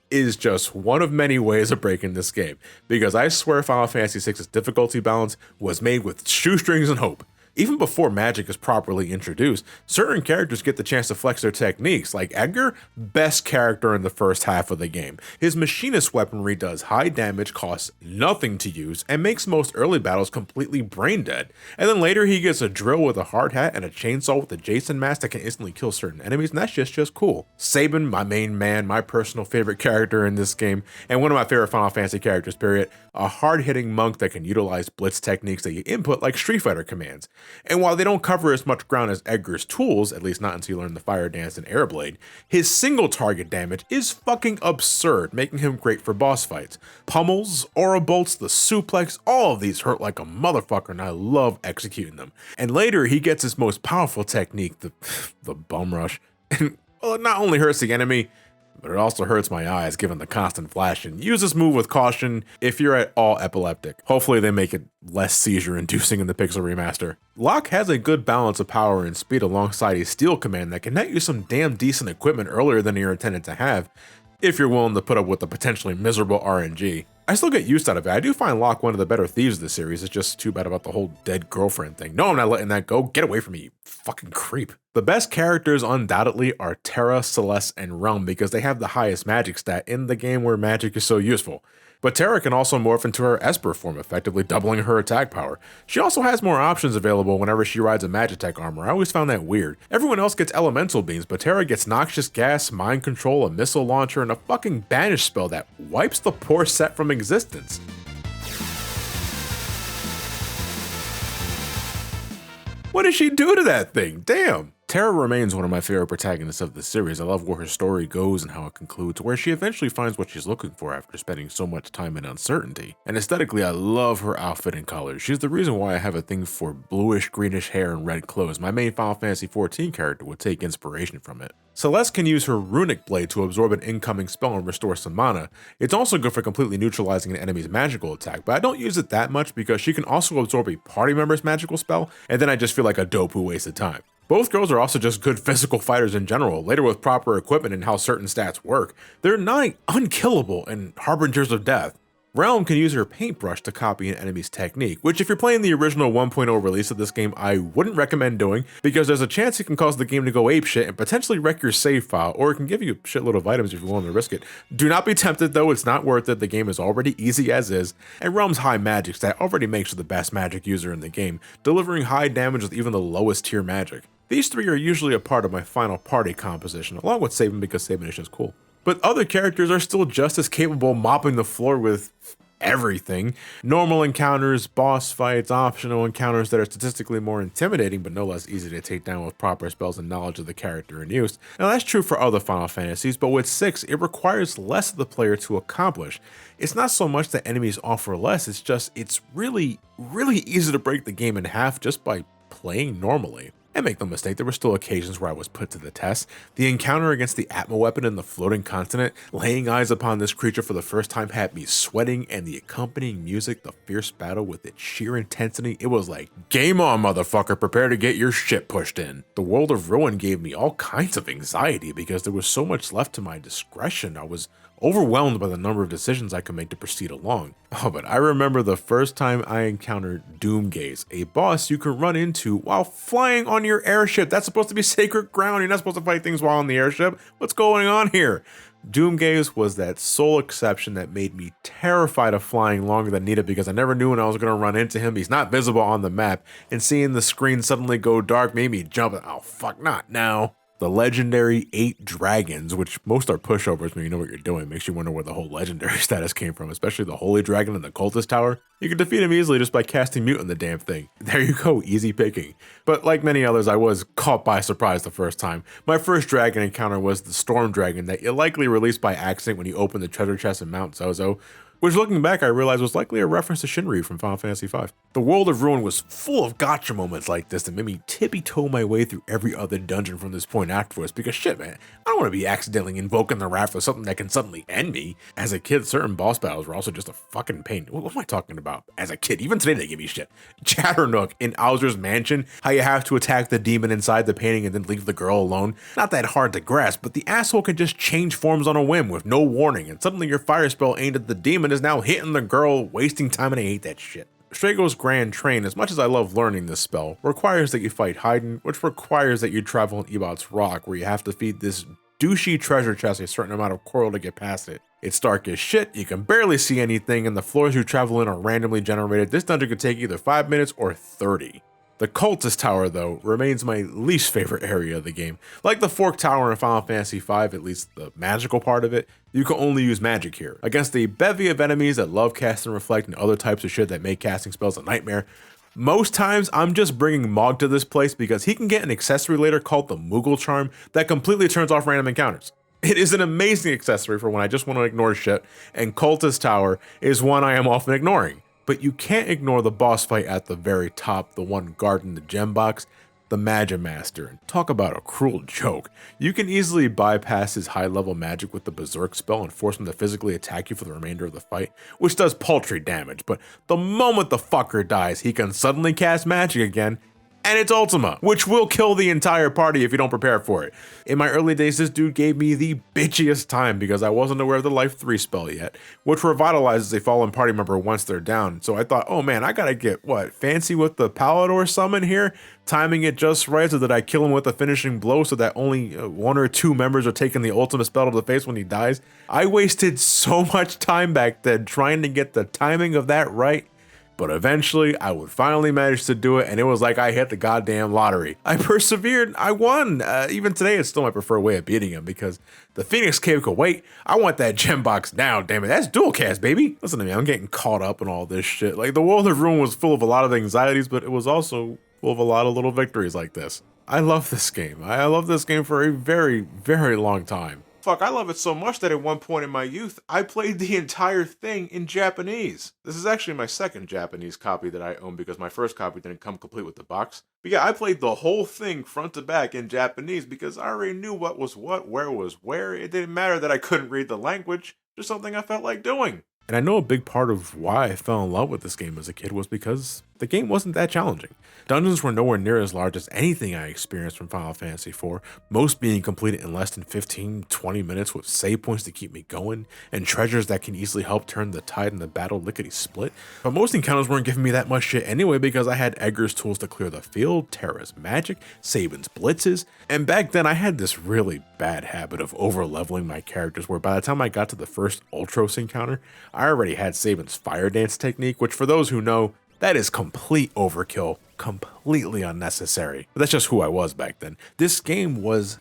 is just one of many ways of breaking this game. Because I swear Final Fantasy VI's difficulty balance was made with shoestrings and hope. Even before magic is properly introduced, certain characters get the chance to flex their techniques, like Edgar, best character in the first half of the game. His machinist weaponry does high damage, costs nothing to use, and makes most early battles completely brain dead. And then later he gets a drill with a hard hat and a chainsaw with a Jason mask that can instantly kill certain enemies, and that's just cool. Saban, my main man, my personal favorite character in this game, and one of my favorite Final Fantasy characters, period. A hard-hitting monk that can utilize blitz techniques that you input like Street Fighter commands. And while they don't cover as much ground as Edgar's tools, at least not until you learn the Fire Dance and Airblade, his single target damage is fucking absurd, making him great for boss fights. Pummels, aura bolts, the suplex, all of these hurt like a motherfucker and I love executing them. And later he gets his most powerful technique, the bum rush. And well, it not only hurts the enemy, but it also hurts my eyes given the constant flashing. Use this move with caution if you're at all epileptic. Hopefully they make it less seizure inducing in the Pixel remaster. Locke has a good balance of power and speed alongside a steel command that can net you some damn decent equipment earlier than you're intended to have, if you're willing to put up with the potentially miserable RNG. I still get used out of it. I do find Locke one of the better thieves of the series. It's just too bad about the whole dead girlfriend thing. No, I'm not letting that go. Get away from me, you fucking creep. The best characters undoubtedly are Terra, Celeste, and Realm because they have the highest magic stat in the game where magic is so useful. But Terra can also morph into her Esper form, effectively doubling her attack power. She also has more options available whenever she rides a Magitech armor. I always found that weird. Everyone else gets elemental beams, but Terra gets noxious gas, mind control, a missile launcher, and a fucking banish spell that wipes the poor set from existence. What did she do to that thing? Damn! Terra remains one of my favorite protagonists of the series. I love where her story goes and how it concludes, where she eventually finds what she's looking for after spending so much time in uncertainty. And aesthetically, I love her outfit and colors. She's the reason why I have a thing for bluish greenish hair and red clothes. My main Final Fantasy XIV character would take inspiration from it. Celeste can use her runic blade to absorb an incoming spell and restore some mana. It's also good for completely neutralizing an enemy's magical attack, but I don't use it that much because she can also absorb a party member's magical spell, and then I just feel like a dope who wasted time. Both girls are also just good physical fighters in general. Later with proper equipment and how certain stats work, they're nigh unkillable and harbingers of death. Realm can use her paintbrush to copy an enemy's technique, which if you're playing the original 1.0 release of this game, I wouldn't recommend doing, because there's a chance it can cause the game to go apeshit and potentially wreck your save file, or it can give you a shitload of items if you're willing to risk it. Do not be tempted though, it's not worth it, the game is already easy as is, and Realm's high magic stat already makes her the best magic user in the game, delivering high damage with even the lowest tier magic. These three are usually a part of my final party composition, along with Saban because Saban is just cool. But other characters are still just as capable mopping the floor with everything. Normal encounters, boss fights, optional encounters that are statistically more intimidating but no less easy to take down with proper spells and knowledge of the character in use. Now that's true for other Final Fantasies, but with 6 it requires less of the player to accomplish. It's not so much that enemies offer less, it's really easy to break the game in half just by playing normally. And make no mistake, there were still occasions where I was put to the test. The encounter against the Atma weapon in the floating continent, laying eyes upon this creature for the first time had me sweating, and the accompanying music, the fierce battle with its sheer intensity, it was like, game on motherfucker, prepare to get your shit pushed in. The World of Ruin gave me all kinds of anxiety because there was so much left to my discretion. I was overwhelmed by the number of decisions I could make to proceed along. Oh, but I remember the first time I encountered Doomgaze, a boss you can run into while flying on your airship. That's supposed to be sacred ground. You're not supposed to fight things while on the airship. What's going on here? Doomgaze was that sole exception that made me terrified of flying longer than needed because I never knew when I was going to run into him. He's not visible on the map, and seeing the screen suddenly go dark made me jump. Oh, fuck, not now. The legendary 8 dragons, which most are pushovers when you know what you're doing, makes you wonder where the whole legendary status came from, especially the Holy Dragon and the Cultist Tower. You can defeat him easily just by casting Mute on the damn thing. There you go, easy picking. But like many others, I was caught by surprise the first time. My first dragon encounter was the Storm Dragon that you likely released by accident when you opened the treasure chest in Mount Zozo, which looking back I realized was likely a reference to Shinryu from Final Fantasy V. The World of Ruin was full of gotcha moments like this that made me tippy-toe my way through every other dungeon from this point afterwards, because shit man, I don't want to be accidentally invoking the wrath of something that can suddenly end me. As a kid, certain boss battles were also just a fucking pain. What am I talking about? As a kid, even today they give me shit. Chatternook in Owser's Mansion, how you have to attack the demon inside the painting and then leave the girl alone. Not that hard to grasp, but the asshole can just change forms on a whim with no warning, and suddenly your fire spell aimed at the demon is now hitting the girl, wasting time, and I hate that shit. Strago's Grand Train, as much as I love learning this spell, requires that you fight Haydn, which requires that you travel on Ebot's Rock, where you have to feed this douchey treasure chest a certain amount of coral to get past it. It's dark as shit, you can barely see anything, and the floors you travel in are randomly generated. This dungeon could take either 5 minutes or 30. The Cultist Tower, though, remains my least favorite area of the game. Like the Fork Tower in Final Fantasy V, at least the magical part of it, you can only use magic here. Against a bevy of enemies that love cast and reflect and other types of shit that make casting spells a nightmare, most times I'm just bringing Mog to this place because he can get an accessory later called the Mughal Charm that completely turns off random encounters. It is an amazing accessory for when I just want to ignore shit, and Cultist Tower is one I am often ignoring. But you can't ignore the boss fight at the very top, the one guarding the gem box, the Magimaster. And talk about a cruel joke. You can easily bypass his high level magic with the Berserk spell and force him to physically attack you for the remainder of the fight, which does paltry damage, but the moment the fucker dies, he can suddenly cast magic again, and it's Ultima, which will kill the entire party if you don't prepare for it. In my early days, this dude gave me the bitchiest time because I wasn't aware of the Life 3 spell yet, which revitalizes a fallen party member once they're down. So I thought, oh man, I gotta get, fancy with the Palador summon here? Timing it just right so that I kill him with a finishing blow so that only 1 or 2 members are taking the ultimate spell to the face when he dies. I wasted so much time back then trying to get the timing of that right. But eventually, I would finally manage to do it, and it was like I hit the goddamn lottery. I persevered, I won. Even today, it's still my preferred way of beating him, because the Phoenix Cave could wait. I want that gem box now, damn it. That's dual cast, baby. Listen to me, I'm getting caught up in all this shit. Like, the World of Ruin was full of a lot of anxieties, but it was also full of a lot of little victories like this. I love this game. I love this game for a very, very long time. Fuck, I love it so much that at one point in my youth, I played the entire thing in Japanese. This is actually my second Japanese copy that I own because my first copy didn't come complete with the box. But yeah, I played the whole thing front to back in Japanese because I already knew what was what, where was where. It didn't matter that I couldn't read the language, just something I felt like doing. And I know a big part of why I fell in love with this game as a kid was because The game wasn't that challenging. Dungeons were nowhere near as large as anything I experienced from Final Fantasy IV, most being completed in less than 15-20 minutes with save points to keep me going, and treasures that can easily help turn the tide in the battle lickety-split. But most encounters weren't giving me that much shit anyway because I had Edgar's tools to clear the field, Terra's magic, Saban's blitzes, and back then I had this really bad habit of over-leveling my characters where by the time I got to the first Ultros encounter, I already had Saban's fire dance technique, which for those who know, that is complete overkill, completely unnecessary. But that's just who I was back then. This game was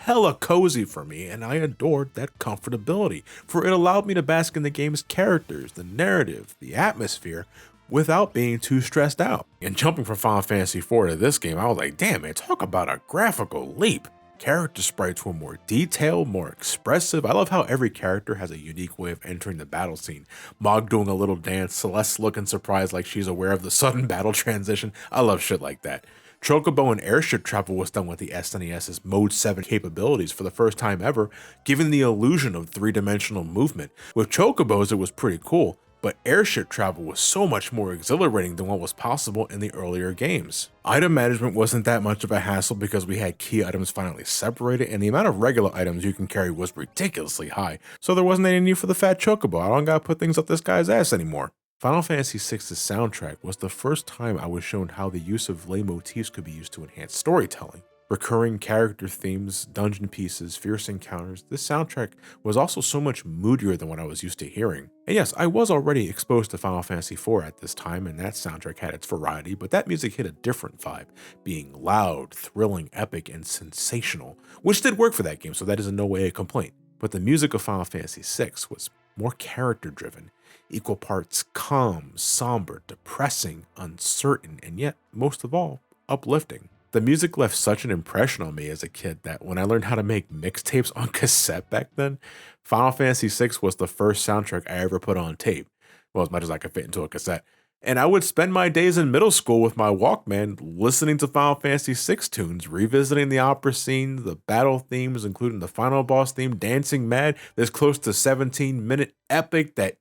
hella cozy for me, and I adored that comfortability, for it allowed me to bask in the game's characters, the narrative, the atmosphere, without being too stressed out. And jumping from Final Fantasy IV to this game, I was like, damn man, talk about a graphical leap. Character sprites were more detailed, more expressive. I love how every character has a unique way of entering the battle scene. Mog doing a little dance, Celeste looking surprised like she's aware of the sudden battle transition. I love shit like that. Chocobo and airship travel was done with the SNES's Mode 7 capabilities for the first time ever, giving the illusion of three-dimensional movement. With Chocobos, it was pretty cool, but airship travel was so much more exhilarating than what was possible in the earlier games. Item management wasn't that much of a hassle because we had key items finally separated, and the amount of regular items you can carry was ridiculously high, so there wasn't any need for the fat chocobo. I don't gotta put things up this guy's ass anymore. Final Fantasy VI's soundtrack was the first time I was shown how the use of lay motifs could be used to enhance storytelling. Recurring character themes, dungeon pieces, fierce encounters, this soundtrack was also so much moodier than what I was used to hearing. And yes, I was already exposed to Final Fantasy IV at this time, and that soundtrack had its variety, but that music hit a different vibe, being loud, thrilling, epic, and sensational, which did work for that game, so that is in no way a complaint. But the music of Final Fantasy VI was more character-driven, equal parts calm, somber, depressing, uncertain, and yet, most of all, uplifting. The music left such an impression on me as a kid that when I learned how to make mixtapes on cassette back then, Final Fantasy VI was the first soundtrack I ever put on tape, well, as much as I could fit into a cassette. And I would spend my days in middle school with my Walkman listening to Final Fantasy VI tunes, revisiting the opera scene, the battle themes, including the final boss theme, Dancing Mad, this close to 17-minute epic that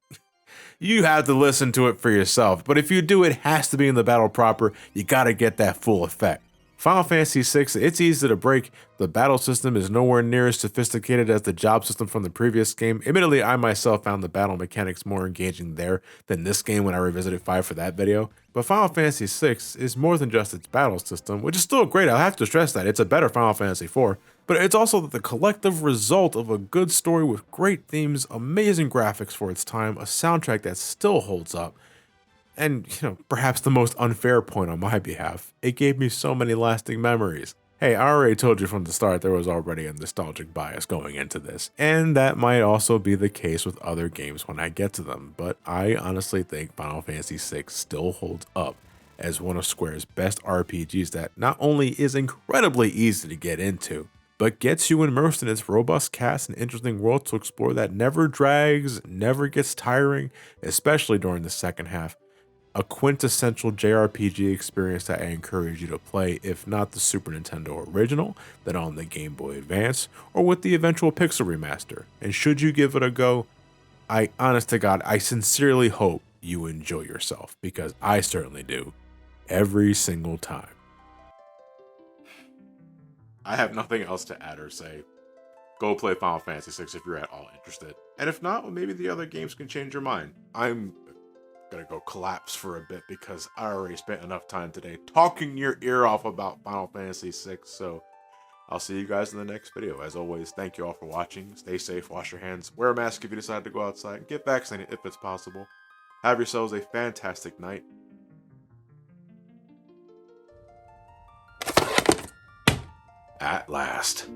you have to listen to it for yourself. But if you do, it has to be in the battle proper. You gotta get that full effect. Final Fantasy VI, it's easy to break. The battle system is nowhere near as sophisticated as the job system from the previous game. Admittedly, I myself found the battle mechanics more engaging there than this game when I revisited 5 for that video. But Final Fantasy VI is more than just its battle system, which is still great. I'll have to stress that. It's a better Final Fantasy IV. But it's also the collective result of a good story with great themes, amazing graphics for its time, a soundtrack that still holds up, and, perhaps the most unfair point on my behalf, it gave me so many lasting memories. Hey, I already told you from the start there was already a nostalgic bias going into this, and that might also be the case with other games when I get to them, but I honestly think Final Fantasy VI still holds up as one of Square's best RPGs that not only is incredibly easy to get into, but gets you immersed in its robust cast and interesting world to explore that never drags, never gets tiring, especially during the second half. A quintessential JRPG experience that I encourage you to play, if not the Super Nintendo original, then on the Game Boy Advance, or with the eventual Pixel remaster. And should you give it a go, honest to God, I sincerely hope you enjoy yourself, because I certainly do, every single time. I have nothing else to add or say. Go play Final Fantasy VI if you're at all interested. And if not, well, maybe the other games can change your mind. I'm gonna go collapse for a bit because I already spent enough time today talking your ear off about Final Fantasy VI, so I'll see you guys in the next video. As always, thank you all for watching. Stay safe, wash your hands, wear a mask if you decide to go outside, get vaccinated if it's possible. Have yourselves a fantastic night. At last.